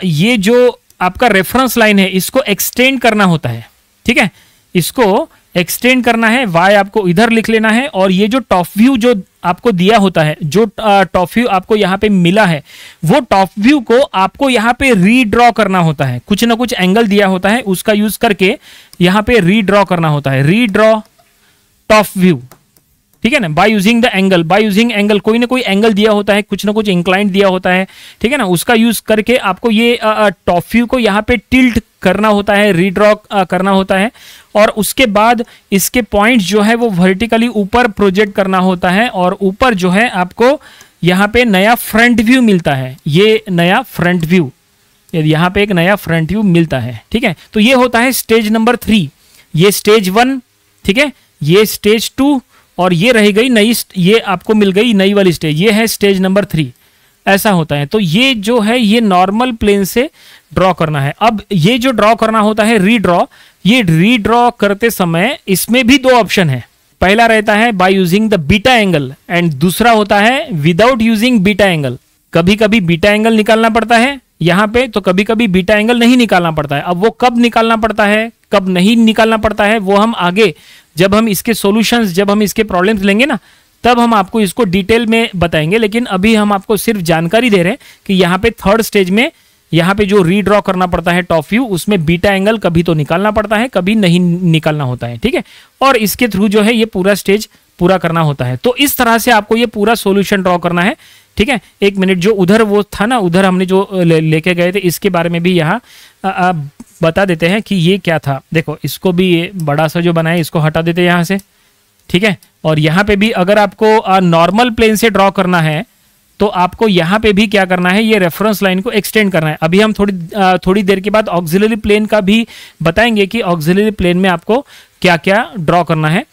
ये जो आपका रेफरेंस लाइन है इसको एक्सटेंड करना होता है। ठीक है, इसको एक्सटेंड करना है, y आपको इधर लिख लेना है, और ये जो टॉप व्यू जो आपको दिया होता है, जो टॉप व्यू आपको यहाँ पे मिला है, वो टॉप व्यू को आपको यहाँ पे रीड्रॉ करना होता है। कुछ ना कुछ एंगल दिया होता है, उसका यूज करके यहाँ पे रीड्रॉ करना होता है, रीड्रॉ टॉप व्यू। ठीक है ना, by using the angle, by using angle, कोई ना कोई एंगल दिया होता है, कुछ ना कुछ इंक्लाइंड दिया होता है। ठीक है ना, उसका यूज करके आपको ये टॉप व्यू को यहाँ पे टिल्ट करना होता है, रीड्रॉ करना होता है, और उसके बाद इसके पॉइंट जो है वो वर्टिकली ऊपर प्रोजेक्ट करना होता है, और ऊपर जो है आपको यहाँ पे नया फ्रंट व्यू मिलता है, ये नया फ्रंट व्यू, यहाँ पे एक नया फ्रंट व्यू मिलता है। ठीक है, तो ये होता है स्टेज नंबर 3, ये स्टेज 1। ठीक है, ये स्टेज 2, और ये रह गई नई, ये आपको मिल गई नई वाली स्टेज, ये है स्टेज नंबर 3। ऐसा होता है। तो ये जो है ये नॉर्मल प्लेन से ड्रॉ करना है। अब ये जो ड्रॉ करना होता है रीड्रॉ, ये रीड्रॉ करते समय इसमें भी दो ऑप्शन है। पहला रहता है by using the beta angle, and दूसरा होता है विदाउट यूजिंग बीटा एंगल। कभी कभी बीटा एंगल निकालना पड़ता है यहाँ पे, तो कभी कभी बीटा एंगल नहीं निकालना पड़ता है। अब वो कब निकालना पड़ता है, कब नहीं निकालना पड़ता है, वो हम आगे जब हम इसके सॉल्यूशंस, जब हम इसके प्रॉब्लम्स लेंगे ना, तब हम आपको इसको डिटेल में बताएंगे। लेकिन अभी हम आपको सिर्फ जानकारी दे रहे हैं कि यहाँ पे थर्ड स्टेज में यहाँ पे जो रीड्रॉ करना पड़ता है टॉप व्यू, उसमें बीटा एंगल कभी तो निकालना पड़ता है, कभी नहीं निकालना होता है। ठीक है, और इसके थ्रू जो है ये पूरा स्टेज पूरा करना होता है। तो इस तरह से आपको ये पूरा सॉल्यूशन ड्रॉ करना है। ठीक है, एक मिनट, जो उधर वो था ना, उधर हमने जो लेके गए थे, इसके बारे में भी यहाँ बता देते हैं कि ये क्या था। देखो, इसको भी ये बड़ा सा जो बनाया इसको हटा देते हैं यहाँ से। ठीक है, और यहाँ पे भी अगर आपको नॉर्मल प्लेन से ड्रॉ करना है तो आपको यहाँ पे भी क्या करना है, ये रेफरेंस लाइन को एक्सटेंड करना है। अभी हम थोड़ी देर के बाद ऑक्सिलरी प्लेन का भी बताएंगे कि ऑक्सिलरी प्लेन में आपको क्या क्या ड्रॉ करना है।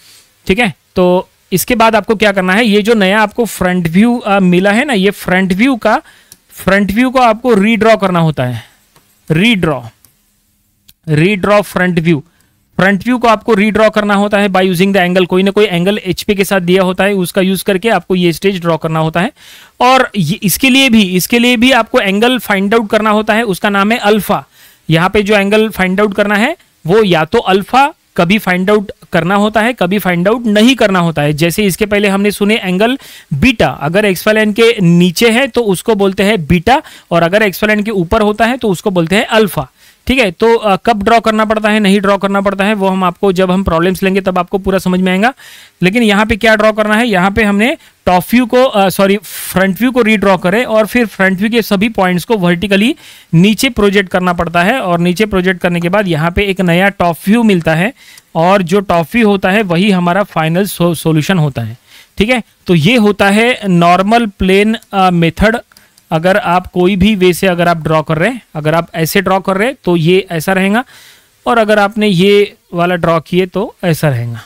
ठीक है, तो इसके बाद आपको क्या करना है, ये जो नया आपको फ्रंट व्यू मिला है ना, ये फ्रंट व्यू को आपको रीड्रॉ करना होता है। रीड्रॉ फ्रंट व्यू को आपको रीड्रॉ करना होता है बाय यूजिंग द एंगल। कोई ना कोई एंगल एचपी के साथ दिया होता है, उसका यूज करके आपको ये स्टेज ड्रॉ करना होता है। और इसके लिए भी आपको एंगल फाइंड आउट करना होता है, उसका नाम है अल्फा। यहाँ पे जो एंगल फाइंड आउट करना है वो या तो अल्फा कभी फाइंड आउट करना होता है, कभी फाइंड आउट नहीं करना होता है। जैसे इसके पहले हमने सुने एंगल बीटा, अगर एक्स-वाई के नीचे है तो उसको बोलते हैं बीटा, और अगर एक्स-वाई के ऊपर होता है तो उसको बोलते हैं अल्फा। ठीक है, तो कब ड्रॉ करना पड़ता है, नहीं ड्रॉ करना पड़ता है, वो हम आपको जब हम प्रॉब्लम्स लेंगे तब आपको पूरा समझ में आएगा। लेकिन यहाँ पे क्या ड्रॉ करना है, यहाँ पे हमने टॉप व्यू को फ्रंट व्यू को रीड्रॉ करें, और फिर फ्रंट व्यू के सभी पॉइंट्स को वर्टिकली नीचे प्रोजेक्ट करना पड़ता है, और नीचे प्रोजेक्ट करने के बाद यहाँ पे एक नया टॉप व्यू मिलता है, और जो टॉप व्यू होता है वही हमारा फाइनल सॉल्यूशन होता है। ठीक है, तो ये होता है नॉर्मल प्लेन मेथड। अगर आप कोई भी वे से अगर आप ड्रॉ कर रहे हैं, अगर आप ऐसे ड्रॉ कर रहे हैं तो ये ऐसा रहेगा, और अगर आपने ये वाला ड्रॉ किए तो ऐसा रहेगा।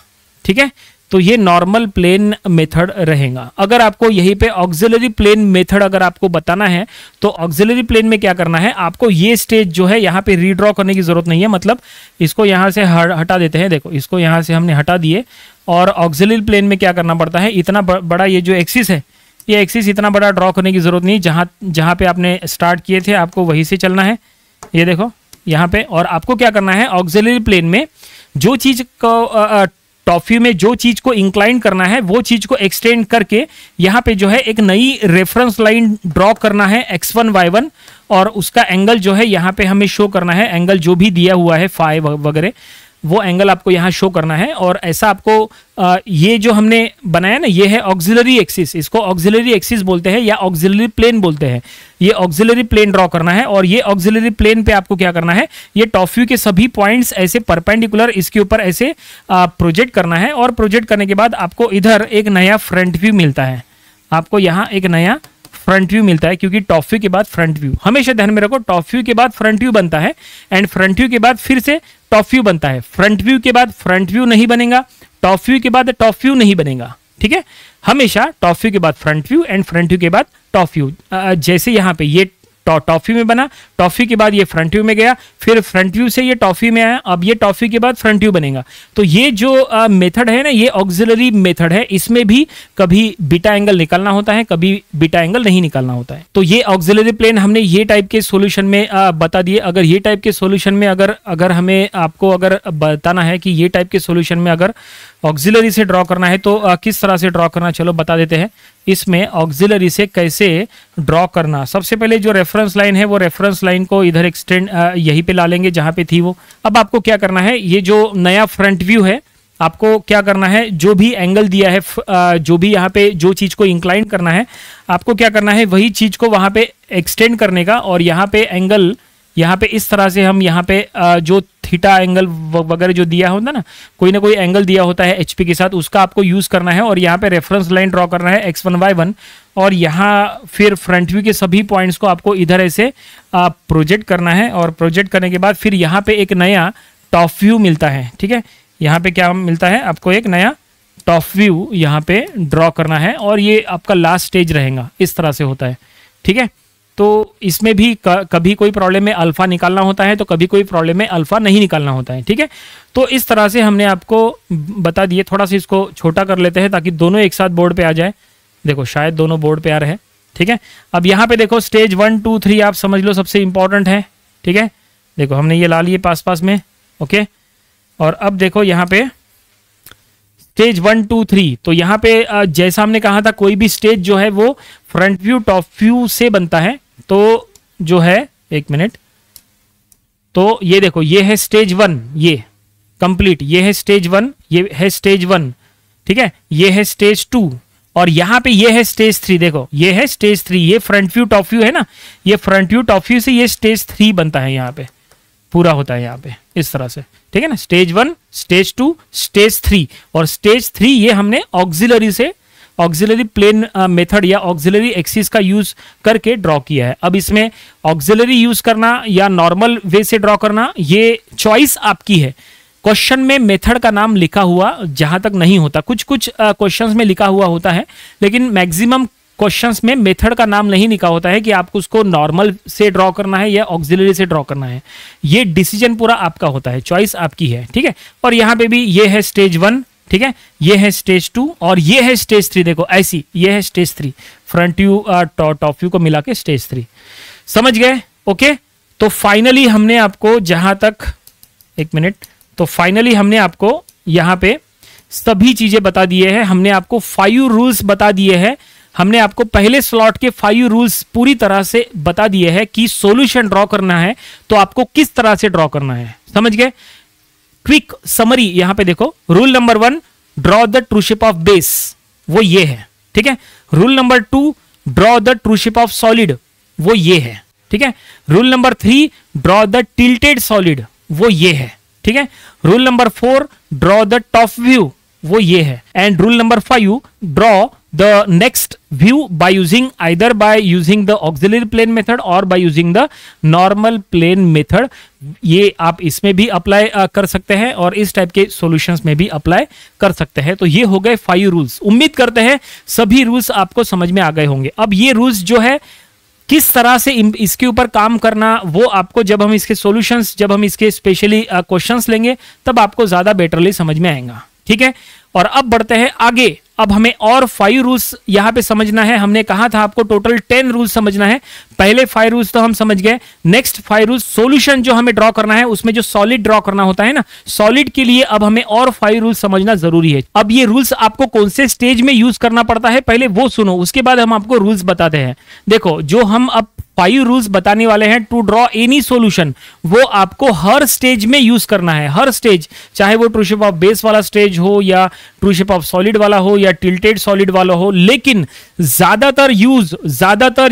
ठीक है, तो ये नॉर्मल प्लेन मेथड रहेगा। अगर आपको यहीं पे ऑक्सिलरी प्लेन मेथड अगर आपको बताना है तो ऑक्सिलरी प्लेन में क्या करना है, आपको ये स्टेज जो है यहाँ पे रीड्रॉ करने की जरूरत नहीं है। मतलब इसको यहाँ से हटा देते हैं, देखो इसको यहाँ से हमने हटा दिए, और ऑक्सिलरी प्लेन में क्या करना पड़ता है, इतना बड़ा ये जो एक्सिस है, ये एक्सिस इतना बड़ा ड्रॉ करने की जरूरत नहीं। जहाँ पे आपने स्टार्ट किए थे आपको वहीं से चलना है, ये देखो यहाँ पे। और आपको क्या करना है, ऑक्सिलरी प्लेन में जो चीज को टॉप व्यू में जो चीज को इंक्लाइन करना है वो चीज को एक्सटेंड करके यहाँ पे जो है एक नई रेफरेंस लाइन ड्रॉ करना है x1 y1, और उसका एंगल जो है यहाँ पे हमें शो करना है, एंगल जो भी दिया हुआ है फाई वगैरह वो एंगल आपको यहाँ शो करना है। और ऐसा आपको ये जो हमने बनाया ना, ये है ऑक्सिलरी एक्सिस, इसको ऑक्सिलरी एक्सिस बोलते हैं या ऑक्सिलरी प्लेन बोलते हैं। ये ऑक्सिलरी प्लेन ड्रॉ करना है और ये ऑक्सिलरी प्लेन पे आपको क्या करना है, ये टॉप व्यू के सभी पॉइंट्स ऐसे परपेंडिकुलर इसके ऊपर ऐसे प्रोजेक्ट करना है। और प्रोजेक्ट करने के बाद आपको इधर एक नया फ्रंट व्यू मिलता है, आपको यहाँ एक नया फ्रंट व्यू मिलता है, क्योंकि टॉप व्यू के बाद फ्रंट व्यू, हमेशा ध्यान में रखो, टॉप व्यू के बाद फ्रंट व्यू बनता है एंड फ्रंट व्यू के बाद फिर से टॉप व्यू बनता है। फ्रंट व्यू के बाद फ्रंट व्यू नहीं बनेगा, टॉप व्यू के बाद टॉप व्यू नहीं बनेगा, ठीक है। हमेशा टॉप व्यू के बाद front view and front view के बाद टॉप व्यू। जैसे यहाँ पे ये टॉप व्यू में बना, टॉप व्यू के बाद ये फ्रंट व्यू में गया, फिर फ्रंट व्यू से ये टॉप व्यू में आया, अब ये टॉप व्यू के बाद फ्रंट व्यू बनेगा। तो ये जो मेथड है ना, ये ऑक्सिलरी मेथड है, इसमें भी कभी बीटा एंगल निकालना होता है, कभी बीटा एंगल नहीं निकालना होता है। तो ये ऑक्सिलरी प्लेन हमने ये टाइप के सॉल्यूशन में बता दिए। अगर ये टाइप के सॉल्यूशन में अगर हमें आपको अगर बताना है कि ये टाइप के सॉल्यूशन में अगर ऑक्सिलरी से ड्रॉ करना है तो किस तरह से ड्रॉ करना, चलो बता देते हैं। इसमें ऑक्सिलरी से कैसे ड्रॉ करना, सबसे पहले जो रेफरेंस लाइन है वो रेफरेंस लाइन को इधर एक्सटेंड यहीं पे ला लेंगे जहां पे थी वो। अब आपको क्या करना है, ये जो नया फ्रंट व्यू है आपको क्या करना है, जो भी एंगल दिया है, जो भी यहाँ पे जो चीज को इंक्लाइन करना है, आपको क्या करना है वही चीज को वहां पे एक्सटेंड करने का। और यहाँ पे एंगल, यहाँ पे इस तरह से हम यहाँ पे जो थीटा एंगल वगैरह जो दिया होता है ना, कोई ना कोई एंगल दिया होता है HP के साथ, उसका आपको यूज करना है। और यहाँ पे रेफरेंस लाइन ड्रॉ करना है x1 y1, और यहाँ फिर फ्रंट व्यू के सभी पॉइंट्स को आपको इधर ऐसे प्रोजेक्ट करना है। और प्रोजेक्ट करने के बाद फिर यहाँ पे एक नया टॉप व्यू मिलता है, ठीक है। यहाँ पे क्या मिलता है आपको, एक नया टॉप व्यू यहाँ पे ड्रॉ करना है, और ये आपका लास्ट स्टेज रहेगा, इस तरह से होता है, ठीक है। तो इसमें भी कभी कोई प्रॉब्लम में अल्फा निकालना होता है, तो कभी कोई प्रॉब्लम में अल्फा नहीं निकालना होता है, ठीक है। तो इस तरह से हमने आपको बता दिए। थोड़ा सा इसको छोटा कर लेते हैं ताकि दोनों एक साथ बोर्ड पे आ जाए। देखो शायद दोनों बोर्ड पे आ रहे हैं, ठीक है। अब यहाँ पे देखो स्टेज 1 2 3 आप समझ लो सबसे इंपॉर्टेंट है, ठीक है। देखो हमने ये ला लिए पास पास में, ओके। और अब देखो यहाँ पे स्टेज 1 2 3, तो यहाँ पे जैसा हमने कहा था कोई भी स्टेज जो है वो फ्रंट व्यू टॉप व्यू से बनता है। तो जो है, एक मिनट, तो ये देखो ये है स्टेज 1, ये कंप्लीट, ये है स्टेज 1, ये है स्टेज 1, ठीक है। ये है स्टेज 2 और यहाँ पे ये है स्टेज 3। देखो ये है स्टेज 3, ये फ्रंट व्यू टॉप व्यू है ना, ये फ्रंट व्यू टॉप व्यू से ये स्टेज 3 बनता है, यहाँ पे पूरा होता है यहाँ पे इस तरह से, ठीक है ना। स्टेज 1, स्टेज 2, स्टेज 3, और स्टेज 3 ये हमने ऑक्सिलरी से, ऑक्सिलरी प्लेन मेथड या ऑक्सिलरी एक्सिस का यूज करके ड्रॉ किया है। अब इसमें ऑक्सिलरी यूज करना या नॉर्मल वे से ड्रॉ करना, ये चॉइस आपकी है। क्वेश्चन में मेथड का नाम लिखा हुआ जहां तक नहीं होता, कुछ कुछ क्वेश्चंस में लिखा हुआ होता है, लेकिन मैक्सिमम क्वेश्चंस में मेथड का नाम नहीं लिखा होता है कि आपको उसको नॉर्मल से ड्रॉ करना है या ऑक्सिलरी से ड्रॉ करना है। ये डिसीजन पूरा आपका होता है, चॉइस आपकी है, ठीक है। और यहाँ पे भी ये है स्टेज 1, ठीक है, ये है स्टेज 2 और ये है स्टेज 3। देखो ऐसी, ये है stage 3, front view top view को मिला के स्टेज 3। समझ गए? ओके। तो फाइनली हमने आपको जहां तक, एक मिनट, तो फाइनली हमने आपको यहां पे सभी चीजें बता दिए हैं। हमने आपको 5 रूल्स बता दिए हैं। हमने आपको पहले स्लॉट के 5 रूल्स पूरी तरह से बता दिए हैं कि सॉल्यूशन ड्रॉ करना है तो आपको किस तरह से ड्रॉ करना है। समझ गए? क्विक समरी यहां पे देखो। Rule number 1, draw the true shape of base, वो ये है, ठीक है। Rule number 2, draw the true shape of solid, वो ये है, ठीक है। Rule number 3, draw the tilted solid, वो ये है, ठीक है। Rule number 4, draw the top view, वो ये है। And rule number 5, draw the next view by using either by using the auxiliary plane method or by using the normal plane method। ये आप इसमें भी अप्लाई कर सकते हैं और इस टाइप के सॉल्यूशंस में भी अप्लाई कर सकते हैं। तो ये हो गए 5 रूल्स। उम्मीद करते हैं सभी रूल्स आपको समझ में आ गए होंगे। अब ये रूल्स जो है किस तरह से इसके ऊपर काम करना, वो आपको जब हम इसके सॉल्यूशंस, जब हम इसके स्पेशली क्वेश्चंस लेंगे तब आपको ज्यादा बेटरली समझ में आएगा, ठीक है। और अब बढ़ते हैं आगे। अब हमें और 5 रूल्स यहां पे समझना है। हमने कहा था आपको टोटल 10 रूल्स समझना है। पहले 5 रूल्स तो हम समझ गए। नेक्स्ट 5 रूल्स सॉल्यूशन जो हमें ड्रॉ करना है, उसमें जो सॉलिड ड्रॉ करना होता है ना, सॉलिड के लिए अब हमें और 5 रूल्स समझना जरूरी है। अब ये रूल्स आपको कौन से स्टेज में यूज करना पड़ता है पहले वो सुनो, उसके बाद हम आपको रूल्स बताते हैं। देखो जो हम अब 5 रूल्स बताने वाले हैं टू ड्रॉ एनी सॉल्यूशन, वो आपको हर स्टेज में यूज करना है। हर स्टेज, चाहे वो ट्रू शेप ऑफ बेस वाला स्टेज हो या ट्रू शेप ऑफ सॉलिड वाला हो या टिल्टेड सॉलिड वाला हो, लेकिन ज्यादातर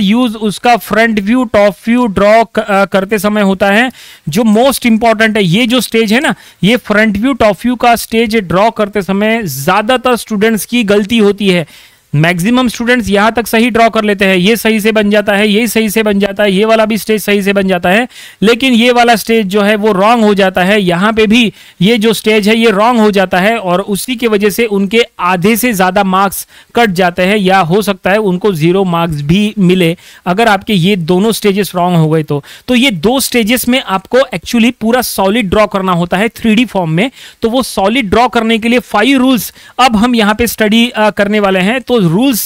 यूज उसका front view top view draw करते समय होता है। जो मोस्ट इंपॉर्टेंट है, ये जो स्टेज है ना, ये फ्रंट व्यू टॉप व्यू का स्टेज ड्रॉ करते समय ज्यादातर स्टूडेंट्स की गलती होती है। मैक्सिमम स्टूडेंट्स यहां तक सही ड्रॉ कर लेते हैं, ये सही से बन जाता है, ये सही से बन जाता है, ये वाला भी स्टेज सही से बन जाता है, लेकिन ये वाला स्टेज जो है वो रॉन्ग हो जाता है। यहां पे भी ये जो स्टेज है ये रॉन्ग हो जाता है और उसी की वजह से उनके आधे से ज्यादा मार्क्स कट जाते हैं, या हो सकता है उनको 0 मार्क्स भी मिले अगर आपके ये दोनों स्टेजेस रॉन्ग हो गए तो ये 2 स्टेजेस में आपको एक्चुअली पूरा सॉलिड ड्रॉ करना होता है 3D फॉर्म में। तो वो सॉलिड ड्रॉ करने के लिए 5 रूल्स अब हम यहां पे स्टडी करने वाले हैं। तो रूल्स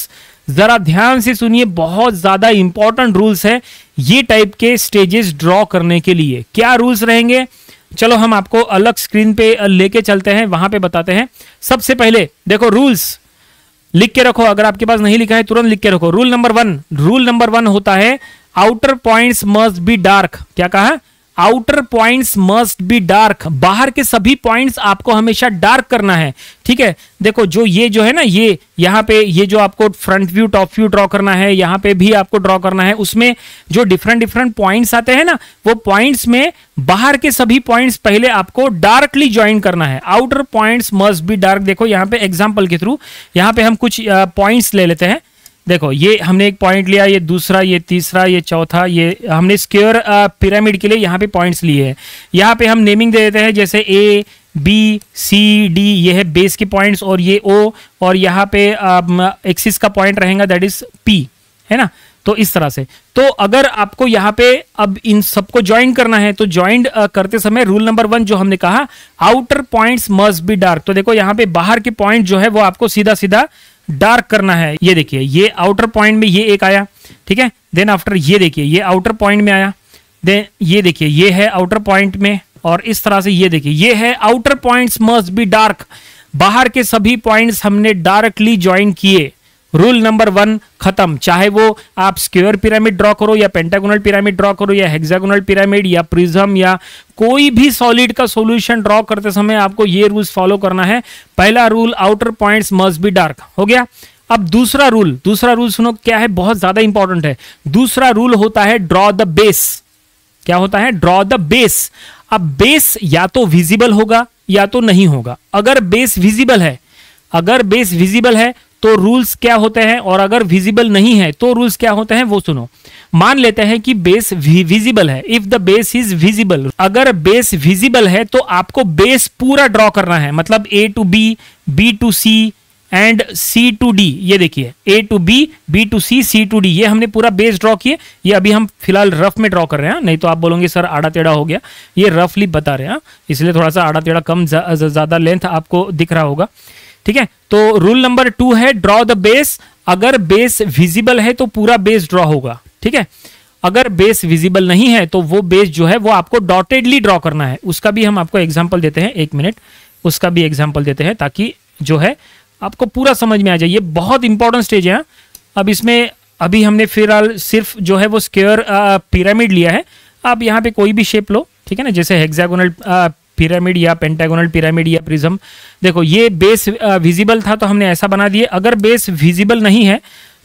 जरा ध्यान से सुनिए, बहुत ज्यादा इंपॉर्टेंट रूल्स है ये टाइप के स्टेजेस ड्रॉ करने के लिए। क्या रूल्स रहेंगे, चलो हम आपको अलग स्क्रीन पे लेके चलते हैं, वहां पे बताते हैं। सबसे पहले देखो रूल्स लिख के रखो, अगर आपके पास नहीं लिखा है तुरंत लिख के रखो। रूल नंबर 1 होता है outer points must be dark. क्या कहा? Outer points must be dark. बाहर के सभी पॉइंट्स आपको हमेशा डार्क करना है, ठीक है। देखो जो ये जो है ना, ये यहाँ पे ये जो आपको front view top view draw करना है, यहाँ पे भी आपको ड्रॉ करना है, उसमें जो डिफरेंट पॉइंट्स आते हैं ना, वो पॉइंट्स में बाहर के सभी पॉइंट्स पहले आपको डार्कली ज्वाइन करना है। Outer points must be dark. देखो यहाँ पे एग्जाम्पल के थ्रू यहाँ पे हम कुछ पॉइंट्स ले लेते हैं। देखो ये हमने एक पॉइंट लिया, ये दूसरा, ये तीसरा, ये चौथा, ये हमने स्क्वायर पिरामिड के लिए यहाँ पे पॉइंट्स लिए हैं। यहाँ पे हम नेमिंग दे देते हैं, जैसे ए बी सी डी, ये है बेस के पॉइंट्स, और ये ओ, और यहाँ पे एक्सिस का पॉइंट रहेगा दैट इज पी, है ना। तो इस तरह से, तो अगर आपको यहाँ पे अब इन सबको ज्वाइन करना है तो ज्वाइन करते समय रूल नंबर 1 जो हमने कहा, outer points must be dark. तो देखो यहाँ पे बाहर के पॉइंट जो है वो आपको सीधा सीधा डार्क करना है। ये देखिए ये आउटर पॉइंट में ये एक आया, ठीक है। देन आफ्टर ये देखिए ये आउटर पॉइंट में आया, देन ये देखिए ये है आउटर पॉइंट में, और इस तरह से ये देखिए ये है outer points must be dark. बाहर के सभी पॉइंट्स हमने डार्कली ज्वाइन किए। रूल नंबर 1 खत्म। चाहे वो आप स्क्वायर पिरामिड ड्रॉ करो या पेंटागोनल पिरामिड ड्रॉ करो या हेक्सागोनल पिरामिड या प्रिज्म या कोई भी सॉलिड का सॉल्यूशन ड्रॉ करते समय आपको ये रूल्स फॉलो करना है। पहला rule outer points must be dark हो गया। अब दूसरा रूल सुनो क्या है, बहुत ज्यादा इंपॉर्टेंट है। दूसरा रूल होता है ड्रॉ द बेस। क्या होता है? Draw the base. अब बेस या तो विजिबल होगा या तो नहीं होगा। अगर बेस विजिबल है तो रूल्स क्या होते हैं, और अगर विजिबल नहीं है तो रूल्स क्या होते हैं वो सुनो। मान लेते हैं कि बेस विजिबल है। If the base is visible, अगर बेस विजिबल है तो आपको बेस पूरा ड्रॉ करना है, मतलब A to B, B to C and C to D। ये देखिए A to B, B to C, C to D, ये हमने पूरा बेस ड्रॉ किए। ये अभी हम फिलहाल रफ में ड्रॉ कर रहे हैं, नहीं तो आप बोलोगे सर आड़ा टेढ़ा हो गया। ये रफली बता रहे हैं, इसलिए थोड़ा सा आड़ा टेढ़ा कम ज्यादा लेंथ आपको दिख रहा होगा, ठीक है। तो रूल नंबर 2 है ड्रॉ द बेस। अगर बेस विजिबल है तो पूरा बेस ड्रॉ होगा, ठीक है। अगर बेस विजिबल नहीं है तो वो बेस जो है वो आपको डॉटेडली ड्रॉ करना है। उसका भी हम आपको एग्जांपल देते हैं, 1 मिनट, उसका भी एग्जांपल देते हैं ताकि जो है आपको पूरा समझ में आ जाए। ये बहुत इंपॉर्टेंट स्टेज है। अब इसमें अभी हमने फिलहाल सिर्फ जो है वो स्क्वायर पिरामिड लिया है। आप यहाँ पे कोई भी शेप लो, ठीक है ना, जैसे हेक्सागोनल पिरामिड या पेंटागोनल पिरामिड या प्रिज्म। देखो ये बेस विजिबल था तो हमने ऐसा बना दिए। अगर बेस विजिबल नहीं है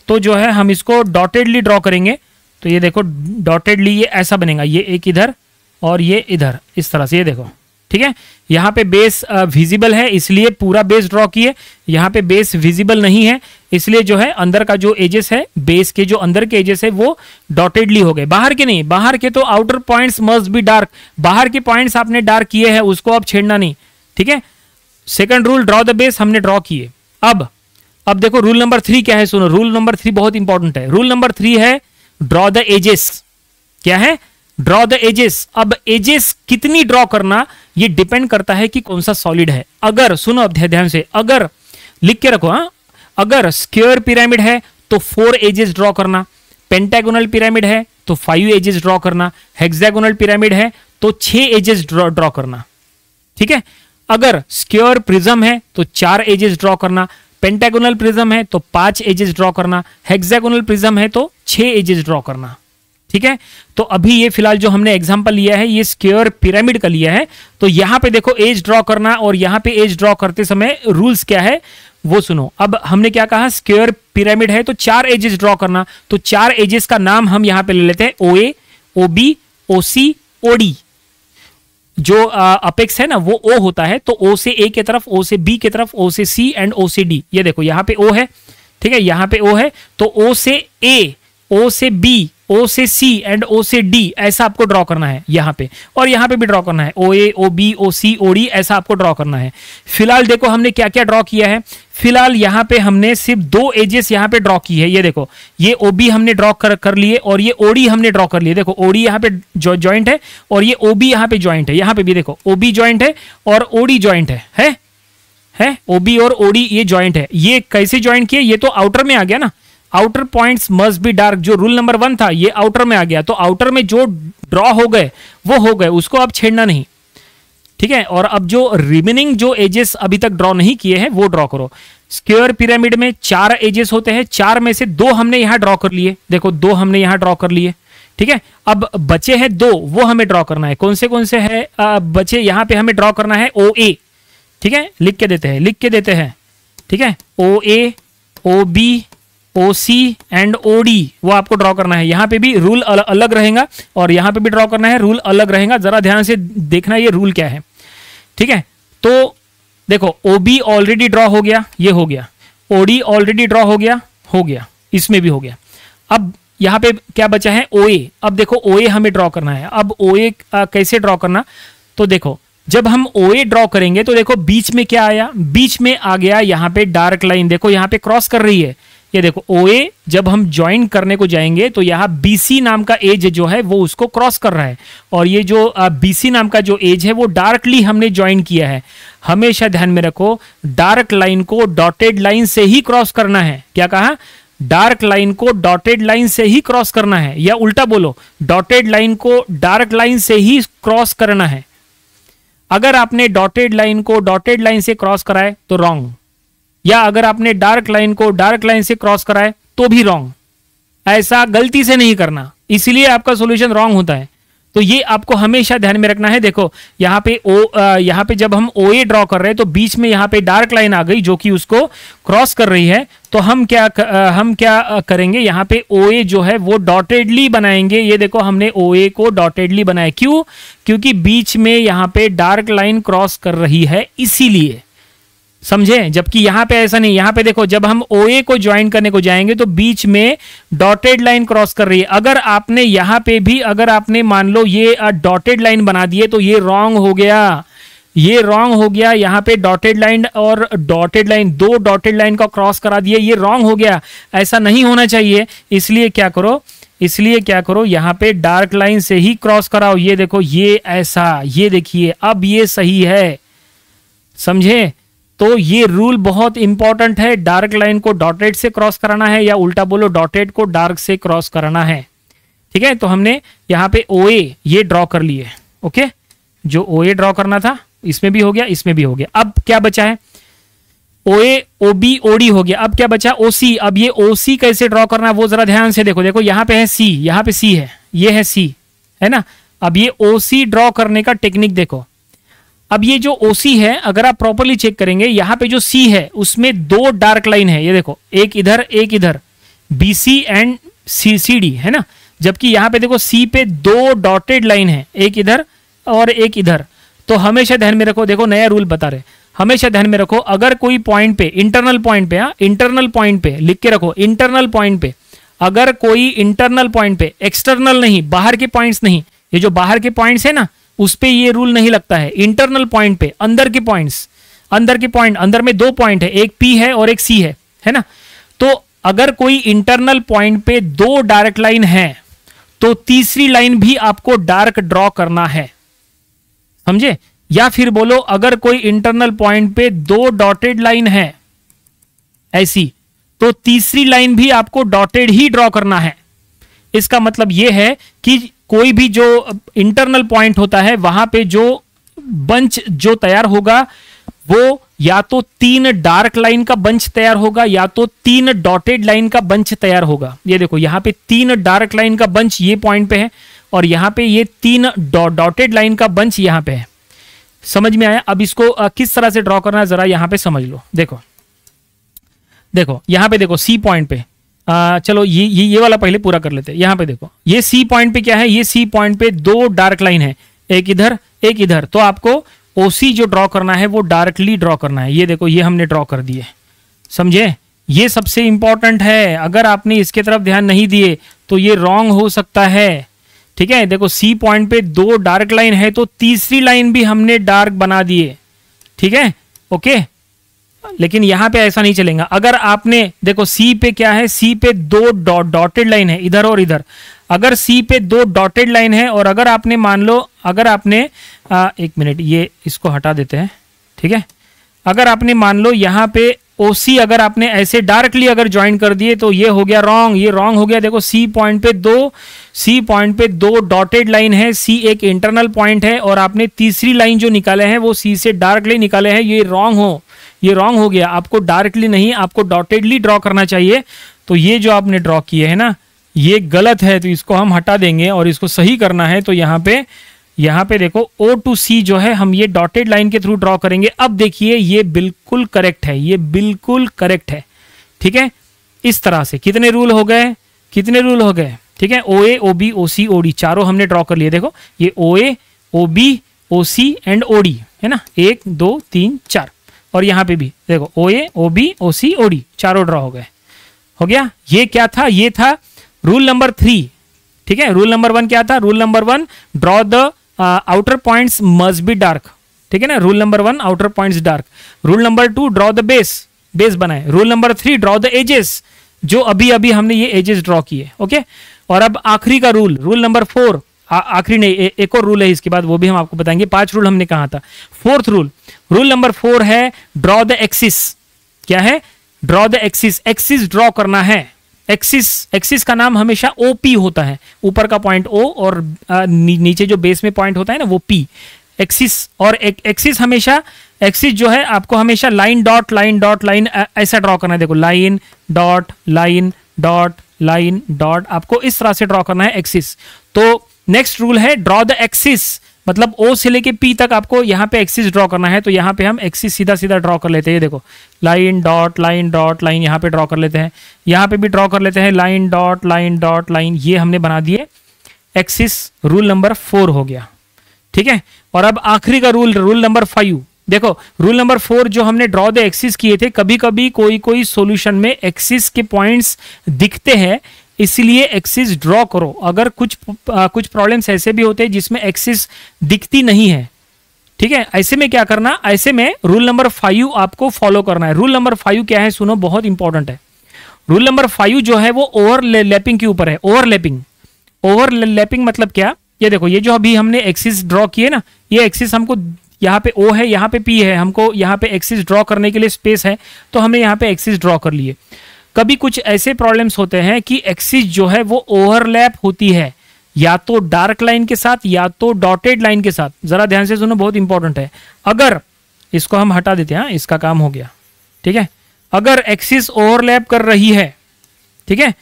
तो जो है हम इसको डॉटेडली ड्रॉ करेंगे। तो ये देखो डॉटेडली ये ऐसा बनेगा, ये एक इधर और ये इधर, इस तरह से, ये देखो, ठीक है। यहाँ पे बेस विजिबल है इसलिए पूरा बेस ड्रॉ किए। यहाँ पे बेस विजिबल नहीं है इसलिए जो है अंदर का जो एजेस है, बेस के जो अंदर के एजेस है वो डॉटेडली हो गए, बाहर के नहीं। बाहर के तो outer points must be dark. बाहर के पॉइंट्स आपने डार्क किए हैं, उसको अब छेड़ना नहीं, ठीक है। Second rule draw the base हमने ड्रॉ किए। अब देखो रूल नंबर 3 क्या है, सुनो। रूल नंबर 3 बहुत इंपॉर्टेंट है। रूल नंबर 3 है ड्रॉ द एजेस। क्या है? Draw the edges. अब एजेस कितनी ड्रॉ करना ये डिपेंड करता है कि कौन सा सॉलिड है। अगर सुनो अब ध्यान से, अगर लिख के रखो, हाँ, अगर स्क्वायर पिरामिड है तो 4 एजेस ड्रॉ करना, पेंटागोनल पिरामिड है तो 5 एजेस ड्रॉ करना, हेक्सागोनल पिरामिड है तो 6 एजेस ड्रॉ करना, ठीक है। अगर स्क्वायर प्रिज्म है तो 4 एजेस ड्रॉ करना, पेंटागोनल प्रिज्म है तो 5 एजेस ड्रॉ करना, हेक्सागोनल प्रिज्म है तो 6 एजेस ड्रॉ करना, ठीक है। तो अभी ये फिलहाल जो हमने एग्जांपल लिया है ये स्क्वायर पिरामिड का लिया है। तो यहां पे देखो एज ड्रॉ करना और यहां पे एज ड्रॉ करते समय रूल्स क्या है वो सुनो। अब हमने क्या कहा, स्क्वायर पिरामिड है तो 4 एजेस ड्रॉ करना, तो 4 एजेस का नाम हम यहां पे ले लेते हैं OA, OB, OC, OD। जो अपेक्स है ना वो O होता है, तो O से A की तरफ, O से B की तरफ, O से C एंड O से D। ये देखो यहां पे O है, ठीक है, यहां पे O है, तो O से A, O से B, O से C एंड O से D ऐसा आपको ड्रॉ करना है यहां पे, और यहां पे भी ड्रॉ करना है OA, OB, OC, OD ऐसा आपको ड्रॉ करना है। फिलहाल देखो हमने क्या क्या ड्रॉ किया है। फिलहाल यहां पे हमने सिर्फ 2 एजेस यहां पे ड्रॉ की है। ये देखो ये OB हमने ड्रॉ कर लिए और ये OD हमने ड्रॉ कर लिए। देखो OD यहां पे ज्वाइंट है और ये OB यहां पे ज्वाइंट है। यहां पे भी देखो OB ज्वाइंट है और OD ज्वाइंट है OB और OD ये ज्वाइंट है। ये कैसे ज्वाइंट किए, ये तो आउटर में आ गया ना, outer points must be dark, जो रूल नंबर 1 था ये आउटर में आ गया। तो आउटर में जो ड्रॉ हो गए वो हो गए, उसको अब छेड़ना नहीं, ठीक है। और अब जो रिमेनिंग जो एजेस अभी तक ड्रॉ नहीं किए हैं वो ड्रॉ करो। स्क्वायर पिरामिड में 4 एजेस होते हैं, 4 में से 2 हमने यहां ड्रॉ कर लिए। देखो 2 हमने यहां ड्रॉ कर लिए, ठीक है। अब बचे हैं 2, वो हमें ड्रॉ करना है। कौन से है बचे, यहां पे हमें ड्रॉ करना है OA, ठीक है, लिख के देते हैं, ठीक है। OA, OB, OC and OD वो आपको ड्रॉ करना है। यहां पे भी रूल अलग रहेगा और यहां पे भी ड्रॉ करना है, रूल अलग रहेगा। जरा ध्यान से देखना ये रूल क्या है, ठीक है। तो देखो OB ऑलरेडी ड्रॉ हो गया, ये हो गया, OD ऑलरेडी ड्रॉ हो गया, इसमें भी हो गया। अब यहां पे क्या बचा है OA। अब देखो OA हमें ड्रॉ करना है। अब OA कैसे ड्रॉ करना, तो देखो जब हम OA ड्रॉ करेंगे तो देखो बीच में क्या आया, बीच में आ गया यहां पे डार्क लाइन। देखो यहां पे क्रॉस कर रही है, ये देखो OA जब हम ज्वाइन करने को जाएंगे तो यहां BC नाम का एज जो है वो उसको क्रॉस कर रहा है, और ये जो BC नाम का जो एज है वो डार्कली हमने ज्वाइन किया है। हमेशा ध्यान में रखो डार्क लाइन को डॉटेड लाइन से ही क्रॉस करना है। क्या कहा, डार्क लाइन को डॉटेड लाइन से ही क्रॉस करना है, या उल्टा बोलो डॉटेड लाइन को डार्क लाइन से ही क्रॉस करना है। अगर आपने डॉटेड लाइन को डॉटेड लाइन से क्रॉस कराए तो रॉन्ग, या अगर आपने डार्क लाइन को डार्क लाइन से क्रॉस कराए तो भी रॉन्ग। ऐसा गलती से नहीं करना, इसलिए आपका सॉल्यूशन रॉन्ग होता है। तो ये आपको हमेशा ध्यान में रखना है। देखो यहाँ पे जब हम OA ड्रॉ कर रहे हैं तो बीच में यहाँ पे डार्क लाइन आ गई जो कि उसको क्रॉस कर रही है। तो हम क्या करेंगे, यहाँ पे OA जो है वो डॉटेडली बनाएंगे। ये देखो हमने OA को डॉटेडली बनाया, क्यों, क्योंकि बीच में यहाँ पे डार्क लाइन क्रॉस कर रही है, इसीलिए, समझे। जबकि यहां पे ऐसा नहीं, यहां पे देखो जब हम OA को ज्वाइन करने को जाएंगे तो बीच में डॉटेड लाइन क्रॉस कर रही है। अगर आपने यहां पे भी अगर आपने मान लो ये डॉटेड लाइन बना दिए तो ये रॉन्ग हो गया, ये रॉन्ग हो गया। यहां पे डॉटेड लाइन और डॉटेड लाइन, 2 डॉटेड लाइन का क्रॉस करा दिए, ये रॉन्ग हो गया, ऐसा नहीं होना चाहिए। इसलिए क्या करो यहां पे डार्क लाइन से ही क्रॉस कराओ। ये देखो ये ऐसा, ये देखिए अब ये सही है, समझे। तो ये रूल बहुत इंपॉर्टेंट है, डार्क लाइन को डॉटेड से क्रॉस कराना है, या उल्टा बोलो डॉटेड को डार्क से क्रॉस कराना है, ठीक है। तो हमने यहाँ पे OA ये ड्रॉ कर लिए, ओके। जो OA ड्रॉ करना था इसमें भी हो गया, इसमें भी हो गया। अब क्या बचा है, OA, OB, OD हो गया। अब क्या बचा OC। अब ये OC कैसे ड्रॉ करना है वो जरा ध्यान से देखो यहाँ पे है C, यहाँ पे C है, ये है C, है ना। अब ये OC ड्रॉ करने का टेक्निक देखो। अब ये जो OC है अगर आप प्रॉपर्ली चेक करेंगे, यहां पे जो C है उसमें 2 डार्क लाइन है। ये देखो एक इधर BC एंड CD है ना। जबकि यहां पे देखो C पे 2 डॉटेड लाइन है, एक इधर और एक इधर। तो हमेशा ध्यान में रखो, देखो नया रूल बता रहे, हमेशा ध्यान में रखो अगर कोई पॉइंट पे, इंटरनल पॉइंट पे लिख के रखो, इंटरनल पॉइंट पे, अगर कोई इंटरनल पॉइंट पे, एक्सटर्नल नहीं, बाहर के पॉइंट्स नहीं, ये जो बाहर के पॉइंट्स है ना उस पे ये रूल नहीं लगता है। इंटरनल पॉइंट पे, अंदर के पॉइंट्स, अंदर में 2 पॉइंट है, एक P है और एक C है ना। तो अगर कोई इंटरनल पॉइंट पे 2 डार्क लाइन है तो तीसरी लाइन भी आपको डार्क ड्रॉ करना है, समझे। या फिर बोलो अगर कोई इंटरनल पॉइंट पे 2 डॉटेड लाइन है ऐसी, तो तीसरी लाइन भी आपको डॉटेड ही ड्रॉ करना है। इसका मतलब ये है कि कोई भी जो इंटरनल पॉइंट होता है वहां पे जो बंच जो तैयार होगा वो या तो 3 डार्क लाइन का बंच तैयार होगा या तो 3 डॉटेड लाइन का बंच तैयार होगा। ये देखो यहां पे 3 डार्क लाइन का बंच ये पॉइंट पे है और यहां पे ये 3 डॉटेड लाइन का बंच यहां पे है। समझ में आया? अब इसको किस तरह से ड्रॉ करना है जरा यहां पे समझ लो। देखो देखो यहां पे देखो सी पॉइंट पे चलो ये वाला पहले पूरा कर लेते हैं। यहां पे देखो ये सी पॉइंट पे क्या है, ये सी पॉइंट पे 2 डार्क लाइन है, एक इधर एक इधर। तो आपको ओसी जो ड्रॉ करना है वो डार्कली ड्रॉ करना है। ये देखो ये हमने ड्रॉ कर दिए, समझे? ये सबसे इंपॉर्टेंट है। अगर आपने इसके तरफ ध्यान नहीं दिए तो ये रॉन्ग हो सकता है। ठीक है, देखो सी पॉइंट पे 2 डार्क लाइन है तो तीसरी लाइन भी हमने डार्क बना दिए। ठीक है, ओके। लेकिन यहां पे ऐसा नहीं चलेगा। अगर आपने देखो सी पे क्या है, सी पे 2 डॉटेड लाइन है इधर और इधर। अगर सी पे 2 डॉटेड लाइन है और अगर आपने मान लो, अगर आपने एक मिनट ये इसको हटा देते हैं। ठीक है, अगर आपने मान लो यहां पे ओसी अगर आपने ऐसे डार्कली अगर ज्वाइन कर दिए तो ये हो गया रॉन्ग, ये रॉन्ग हो गया। देखो सी पॉइंट पे 2 डॉटेड लाइन है, सी एक इंटरनल पॉइंट है और आपने तीसरी लाइन जो निकाले हैं वो सी से डार्कली निकाले हैं, ये रॉन्ग हो गया। आपको डार्कली नहीं, आपको डॉटेडली ड्रॉ करना चाहिए। तो ये जो आपने ड्रॉ किए है ना, ये गलत है, तो इसको हम हटा देंगे और इसको सही करना है। तो यहाँ पे देखो O to C जो है हम ये डॉटेड लाइन के थ्रू ड्रॉ करेंगे। अब देखिए ये बिल्कुल करेक्ट है, ये बिल्कुल करेक्ट है। ठीक है, इस तरह से कितने रूल हो गए? ठीक है, OA OB OC OD चारों हमने ड्रॉ कर लिए। देखो ये OA OB OC and OD है ना, 1 2 3 4। और यहाँ पे भी देखो OA OB OC OD चारों ड्रॉ हो गए। हो गया। ये क्या था? ये था रूल नंबर 3। ठीक है, रूल नंबर 1 क्या था? Rule number 1 draw the outer points must be dark. ठीक है ना, rule number 1 outer points dark. Rule number 2 draw the base बनाए। Rule number 3 draw the edges, जो अभी अभी हमने ये एजेस ड्रॉ किए। ओके, और अब आखिरी का रूल नंबर 4, आखिरी नहीं, एक और रूल है इसके बाद, वो भी हम आपको बताएंगे। 5 रूल हमने कहा था। 4th रूल नंबर 4 है ड्रॉ द एक्सिस। क्या है? Draw the axis. Axis draw करना है। एक्सिस का नाम हमेशा OP होता है, ऊपर का पॉइंट O और नीचे जो बेस में पॉइंट होता है ना वो P। एक्सिस और एक्सिस हमेशा, एक्सिस जो है आपको हमेशा लाइन डॉट ऐसा ड्रॉ करना है। देखो लाइन डॉट आपको इस तरह से ड्रॉ करना है एक्सिस। तो नेक्स्ट रूल है ड्रॉ द एक्सिस, मतलब O से लेके P तक आपको यहाँ पे एक्सिस ड्रॉ करना है। तो यहाँ पे हम एक्सिस सीधा ड्रॉ कर लेते हैं। देखो लाइन डॉट लाइन यहाँ पे ड्रॉ कर लेते हैं, यहाँ पे भी ड्रॉ कर लेते हैं लाइन डॉट लाइन। ये हमने बना दिए एक्सिस। रूल नंबर 4 हो गया। ठीक है, और अब आखिरी का रूल नंबर 5। देखो रूल नंबर 4 जो हमने ड्रॉ द एक्सिस किए थे, कभी कभी कोई सॉल्यूशन में एक्सिस के पॉइंट्स दिखते हैं, इसलिए एक्सिस ड्रॉ करो। अगर कुछ प्रॉब्लम्स ऐसे भी होते हैं जिसमें एक्सिस दिखती नहीं है। ठीक है, ऐसे में क्या करना? ऐसे में रूल नंबर 5 आपको फॉलो करना है। रूल नंबर 5 क्या है सुनो, बहुत इंपॉर्टेंट है। रूल नंबर 5 जो है वो ओवरलैपिंग के ऊपर है। ओवरलैपिंग मतलब क्या? ये देखो ये जो अभी हमने एक्सिस ड्रॉ किए ना, ये एक्सिस हमको यहाँ पे O है, यहाँ पे P है, हमको यहाँ पे एक्सिस ड्रॉ करने के लिए स्पेस है, तो हमने यहाँ पे एक्सिस ड्रॉ कर लिए। कभी कुछ ऐसे प्रॉब्लम्स होते हैं कि एक्सिस जो है वो ओवरलैप होती है, या तो डार्क लाइन के साथ या तो डॉटेड लाइन के साथ। जरा ध्यान से सुनो, बहुत इंपॉर्टेंट है। अगर इसको हम हटा देते हैं, इसका काम हो गया। ठीक है, अगर एक्सिस ओवरलैप कर रही है, ठीक है,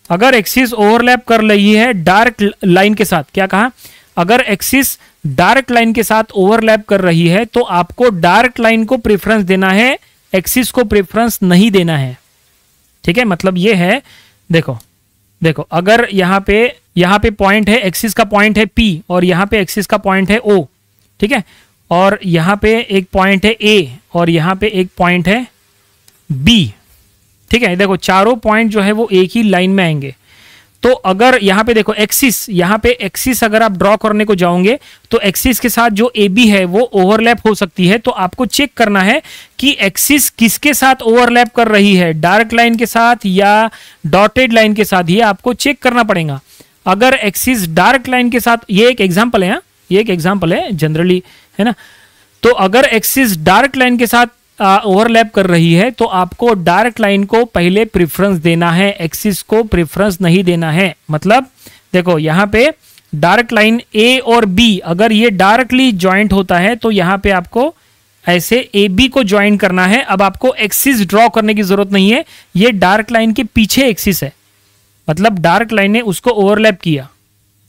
अगर एक्सिस ओवरलैप कर रही है डार्क लाइन के साथ, क्या कहा? अगर एक्सिस डार्क लाइन के साथ ओवरलैप कर रही है तो आपको डार्क लाइन को प्रेफरेंस देना है, एक्सिस को प्रेफरेंस नहीं देना है। ठीक है, मतलब ये है, देखो अगर यहाँ पे पॉइंट है, एक्सिस का पॉइंट है P और यहाँ पे एक्सिस का पॉइंट है O। ठीक है, और यहाँ पे एक पॉइंट है A और यहाँ पे एक पॉइंट है B। ठीक है, देखो चारों पॉइंट जो है वो एक ही लाइन में आएंगे। तो अगर यहाँ पे देखो एक्सिस, यहाँ पे एक्सिस अगर आप ड्रॉ करने को जाओगे तो एक्सिस के साथ जो AB है वो ओवरलैप हो सकती है। तो आपको चेक करना है कि एक्सिस किसके साथ ओवरलैप कर रही है, डार्क लाइन के साथ या डॉटेड लाइन के साथ, ये आपको चेक करना पड़ेगा। अगर एक्सिस डार्क लाइन के साथ, ये एक एग्जाम्पल है, ये एक एग्जाम्पल है जनरली, है ना। तो अगर एक्सिस डार्क लाइन के साथ ओवरलैप कर रही है तो आपको डार्क लाइन को पहले प्रेफरेंस देना है, एक्सिस को प्रेफरेंस नहीं देना है। मतलब देखो यहाँ पे डार्क लाइन ए और बी अगर ये डायरेक्टली ज्वाइंट होता है तो यहाँ पे आपको ऐसे ए बी को ज्वाइन करना है। अब आपको एक्सिस ड्रॉ करने की जरूरत नहीं है, ये डार्क लाइन के पीछे एक्सिस है, मतलब डार्क लाइन ने उसको ओवरलैप किया,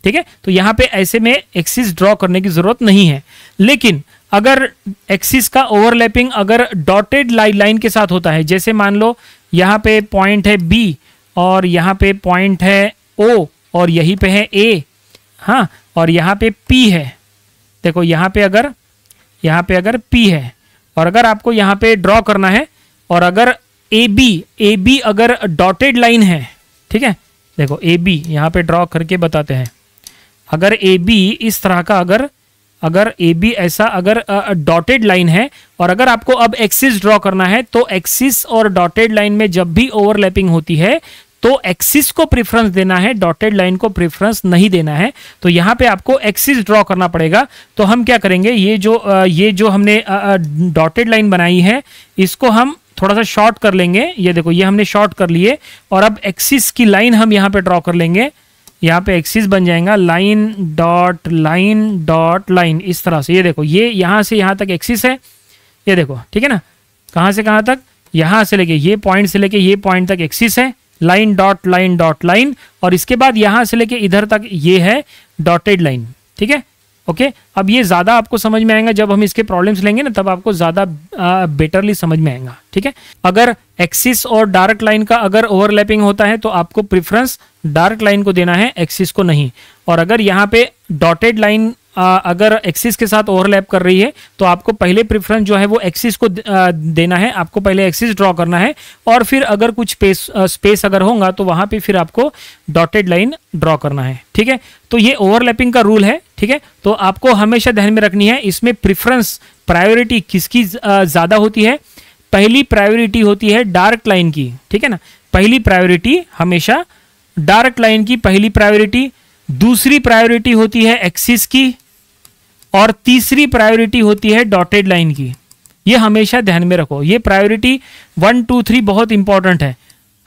ठीक है। तो यहाँ पे ऐसे में एक्सिस ड्रॉ करने की जरूरत नहीं है। लेकिन अगर एक्सिस का ओवरलैपिंग अगर डॉटेड लाइन के साथ होता है, जैसे मान लो यहाँ पे पॉइंट है बी और यहाँ पे पॉइंट है ओ और यहीं पे है ए, हाँ, और यहाँ पे पी है। देखो यहाँ पे अगर पी है और अगर आपको यहाँ पे ड्रॉ करना है और अगर ए बी अगर डॉटेड लाइन है, ठीक है, देखो ए बी यहाँ पे ड्रॉ करके बताते हैं। अगर ए बी इस तरह का अगर ए बी ऐसा अगर डॉटेड लाइन है और अगर आपको अब एक्सिस ड्रॉ करना है तो एक्सिस और डॉटेड लाइन में जब भी ओवरलैपिंग होती है तो एक्सिस को प्रेफरेंस देना है, डॉटेड लाइन को प्रेफरेंस नहीं देना है। तो यहाँ पे आपको एक्सिस ड्रॉ करना पड़ेगा। तो हम क्या करेंगे, ये जो हमने डॉटेड लाइन बनाई है इसको हम थोड़ा सा शॉर्ट कर लेंगे। ये देखो ये हमने शॉर्ट कर लिए और अब एक्सिस की लाइन हम यहाँ पे ड्रॉ कर लेंगे। यहाँ पे एक्सिस बन जाएगा लाइन डॉट लाइन इस तरह से। ये देखो ये यहाँ से यहाँ तक एक्सिस है, ये देखो, ठीक है ना। कहाँ से कहाँ तक, यहाँ से लेके ये पॉइंट से लेके ये पॉइंट तक एक्सिस है, लाइन डॉट लाइन और इसके बाद यहाँ से लेके इधर तक ये है डॉटेड लाइन, ठीक है, ओके। अब ये ज़्यादा आपको समझ में आएगा जब हम इसके प्रॉब्लम्स लेंगे ना, तब आपको ज़्यादा बेटरली समझ में आएगा, ठीक है। अगर एक्सिस और डार्क लाइन का अगर ओवरलैपिंग होता है तो आपको प्रेफरेंस डार्क लाइन को देना है, एक्सिस को नहीं। और अगर यहाँ पे डॉटेड लाइन अगर एक्सिस के साथ ओवरलैप कर रही है तो आपको पहले प्रेफरेंस जो है वो एक्सिस को देना है, आपको पहले एक्सिस ड्रॉ करना है और फिर अगर कुछ स्पेस अगर होगा तो वहां पे फिर आपको डॉटेड लाइन ड्रॉ करना है, ठीक है। तो ये ओवरलैपिंग का रूल है, ठीक है। तो आपको हमेशा ध्यान में रखनी है, इसमें प्रेफरेंस प्रायोरिटी किसकी ज्यादा होती है। पहली प्रायोरिटी होती है डार्क लाइन की, ठीक है ना। पहली प्रायोरिटी हमेशा डार्क लाइन की पहली प्रायोरिटी, दूसरी प्रायोरिटी होती है एक्सिस की और तीसरी प्रायोरिटी होती है डॉटेड लाइन की। ये हमेशा ध्यान में रखो, ये प्रायोरिटी 1 2 3 बहुत इंपॉर्टेंट है।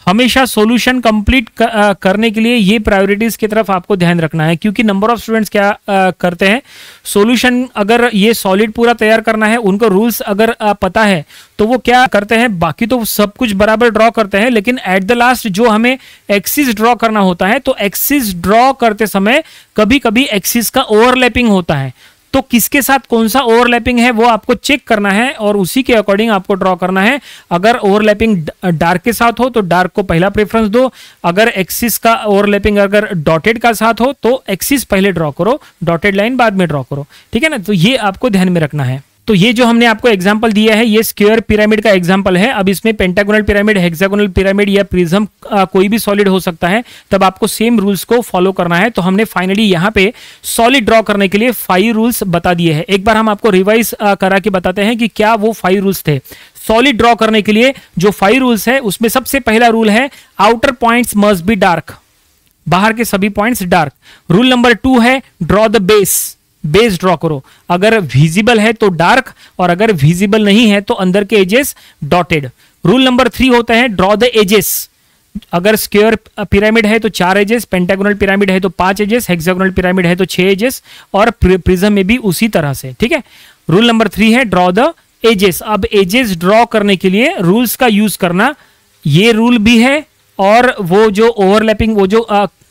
हमेशा सॉल्यूशन कंप्लीट करने के लिए ये प्रायोरिटीज की तरफ आपको ध्यान रखना है, क्योंकि नंबर ऑफ स्टूडेंट्स क्या करते हैं, सॉल्यूशन अगर ये सॉलिड पूरा तैयार करना है, उनको रूल्स अगर पता है तो वो क्या करते हैं, बाकी तो सब कुछ बराबर ड्रॉ करते हैं, लेकिन एट द लास्ट जो हमें एक्सिस ड्रॉ करना होता है तो एक्सिस ड्रॉ करते समय कभी कभी एक्सिस का ओवरलैपिंग होता है। तो किसके साथ कौन सा ओवरलैपिंग है वो आपको चेक करना है और उसी के अकॉर्डिंग आपको ड्रॉ करना है। अगर ओवरलैपिंग डार्क के साथ हो तो डार्क को पहला प्रेफरेंस दो, अगर एक्सिस का ओवरलैपिंग अगर डॉटेड का साथ हो तो एक्सिस पहले ड्रॉ करो, डॉटेड लाइन बाद में ड्रॉ करो, ठीक है ना। तो ये आपको ध्यान में रखना है। तो ये जो हमने आपको एग्जांपल दिया है ये स्क्वायर पिरामिड का एग्जांपल है। अब इसमें पेंटागोनल पिरामिड, हेक्सागोनल पिरामिड या प्रिज्म कोई भी सॉलिड हो सकता है, तब आपको सेम रूल्स को फॉलो करना है। तो हमने फाइनली यहाँ पे सॉलिड ड्रॉ करने के लिए 5 रूल्स बता दिए हैं। एक बार हम आपको रिवाइज करा के बताते हैं कि क्या वो 5 रूल्स थे। सॉलिड ड्रॉ करने के लिए जो 5 रूल्स है उसमें सबसे पहला रूल है outer points must be dark, बाहर के सभी पॉइंट्स डार्क। रूल नंबर 2 है ड्रॉ द बेस ड्रॉ करो, अगर विजिबल है तो डार्क और अगर विजिबल नहीं है तो अंदर के एजेस डॉटेड। रूल नंबर 3 होता है ड्रॉ द एजेस, अगर स्क्वायर पिरामिड है तो 4 एजेस, पेंटागोनल पिरामिड है तो 5 एजेस, हेक्सागोनल पिरामिड है तो 6 एजेस और प्रिज्म में भी उसी तरह से, ठीक है। रूल नंबर 3 है ड्रॉ द एजेस। अब एजेस ड्रॉ करने के लिए रूल्स का यूज करना, ये रूल भी है और वो जो ओवरलैपिंग वो जो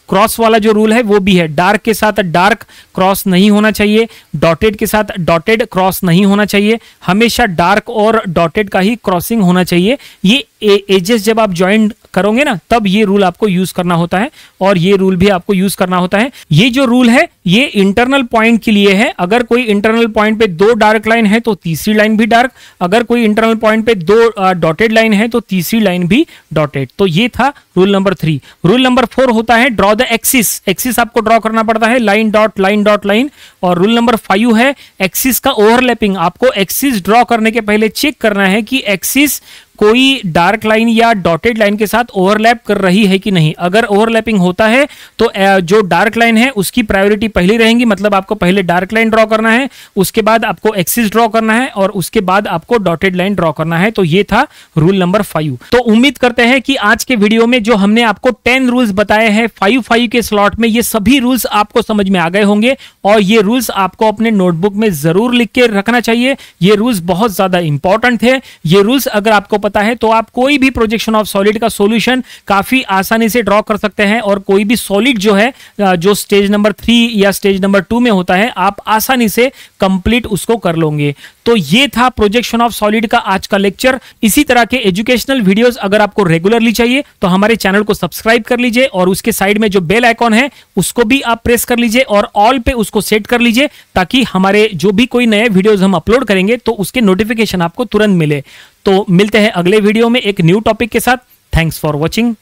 क्रॉस वाला जो रूल है वो भी है। डार्क के साथ डार्क क्रॉस नहीं होना चाहिए, डॉटेड के साथ डॉटेड क्रॉस नहीं होना चाहिए, हमेशा डार्क और डॉटेड का ही क्रॉसिंग होना चाहिए। ये एजेस जब आप ज्वाइन करोगे ना तब ये रूल आपको यूज करना होता है और ये रूल भी आपको यूज करना होता है। ये जो रूल है ये इंटरनल पॉइंट के लिए है, अगर कोई इंटरनल पॉइंट पे 2 डार्क लाइन है तो तीसरी लाइन भी डार्क, अगर कोई इंटरनल पॉइंट पे 2 डॉटेड लाइन है तो तीसरी लाइन भी डॉटेड। तो ये था रूल नंबर 3। रूल नंबर 4 होता है ड्रॉ द एक्सिस आपको ड्रॉ करना पड़ता है लाइन डॉट लाइन। और रूल नंबर 5 है एक्सिस का ओवरलैपिंग, आपको एक्सिस ड्रॉ करने के पहले चेक करना है कि एक्सिस कोई डार्क लाइन या डॉटेड लाइन के साथ ओवरलैप कर रही है कि नहीं। अगर ओवरलैपिंग होता है तो जो डार्क लाइन है उसकी प्रायोरिटी पहले रहेंगी, मतलब आपको पहले डार्क लाइन ड्रॉ करना है, उसके बाद आपको एक्सिस ड्रॉ करना है और उसके बाद आपको डॉटेड लाइन ड्रॉ करना है। तो ये था रूल नंबर 5। तो उम्मीद करते हैं कि आज के वीडियो में जो हमने आपको 10 रूल्स बताए हैं 5-5 के स्लॉट में, ये सभी रूल्स आपको समझ में आ गए होंगे और ये रूल्स आपको अपने नोटबुक में जरूर लिख के रखना चाहिए। ये रूल्स बहुत ज्यादा इंपॉर्टेंट है। ये रूल्स अगर आपको पता है तो आप कोई भी प्रोजेक्शन ऑफ सॉलिड का सॉल्यूशन काफी आसानी से ड्रॉ कर सकते हैं और कोई भी सॉलिड जो है जो स्टेज नंबर 3 या स्टेज नंबर 2 में होता है आप आसानी से कंप्लीट उसको कर लोगे। तो ये था प्रोजेक्शन ऑफ सॉलिड का आज का लेक्चर। इसी तरह के एजुकेशनल वीडियोस अगर आपको रेगुलरली चाहिए तो हमारे चैनल को सब्सक्राइब कर लीजिए और उसके साइड में जो बेल आइकॉन है उसको भी आप प्रेस कर लीजिए और ऑल पे उसको सेट कर लीजिए ताकि हमारे जो भी कोई नए वीडियोस हम अपलोड करेंगे तो उसके नोटिफिकेशन आपको तुरंत मिले। तो मिलते हैं अगले वीडियो में एक न्यू टॉपिक के साथ। Thanks for watching.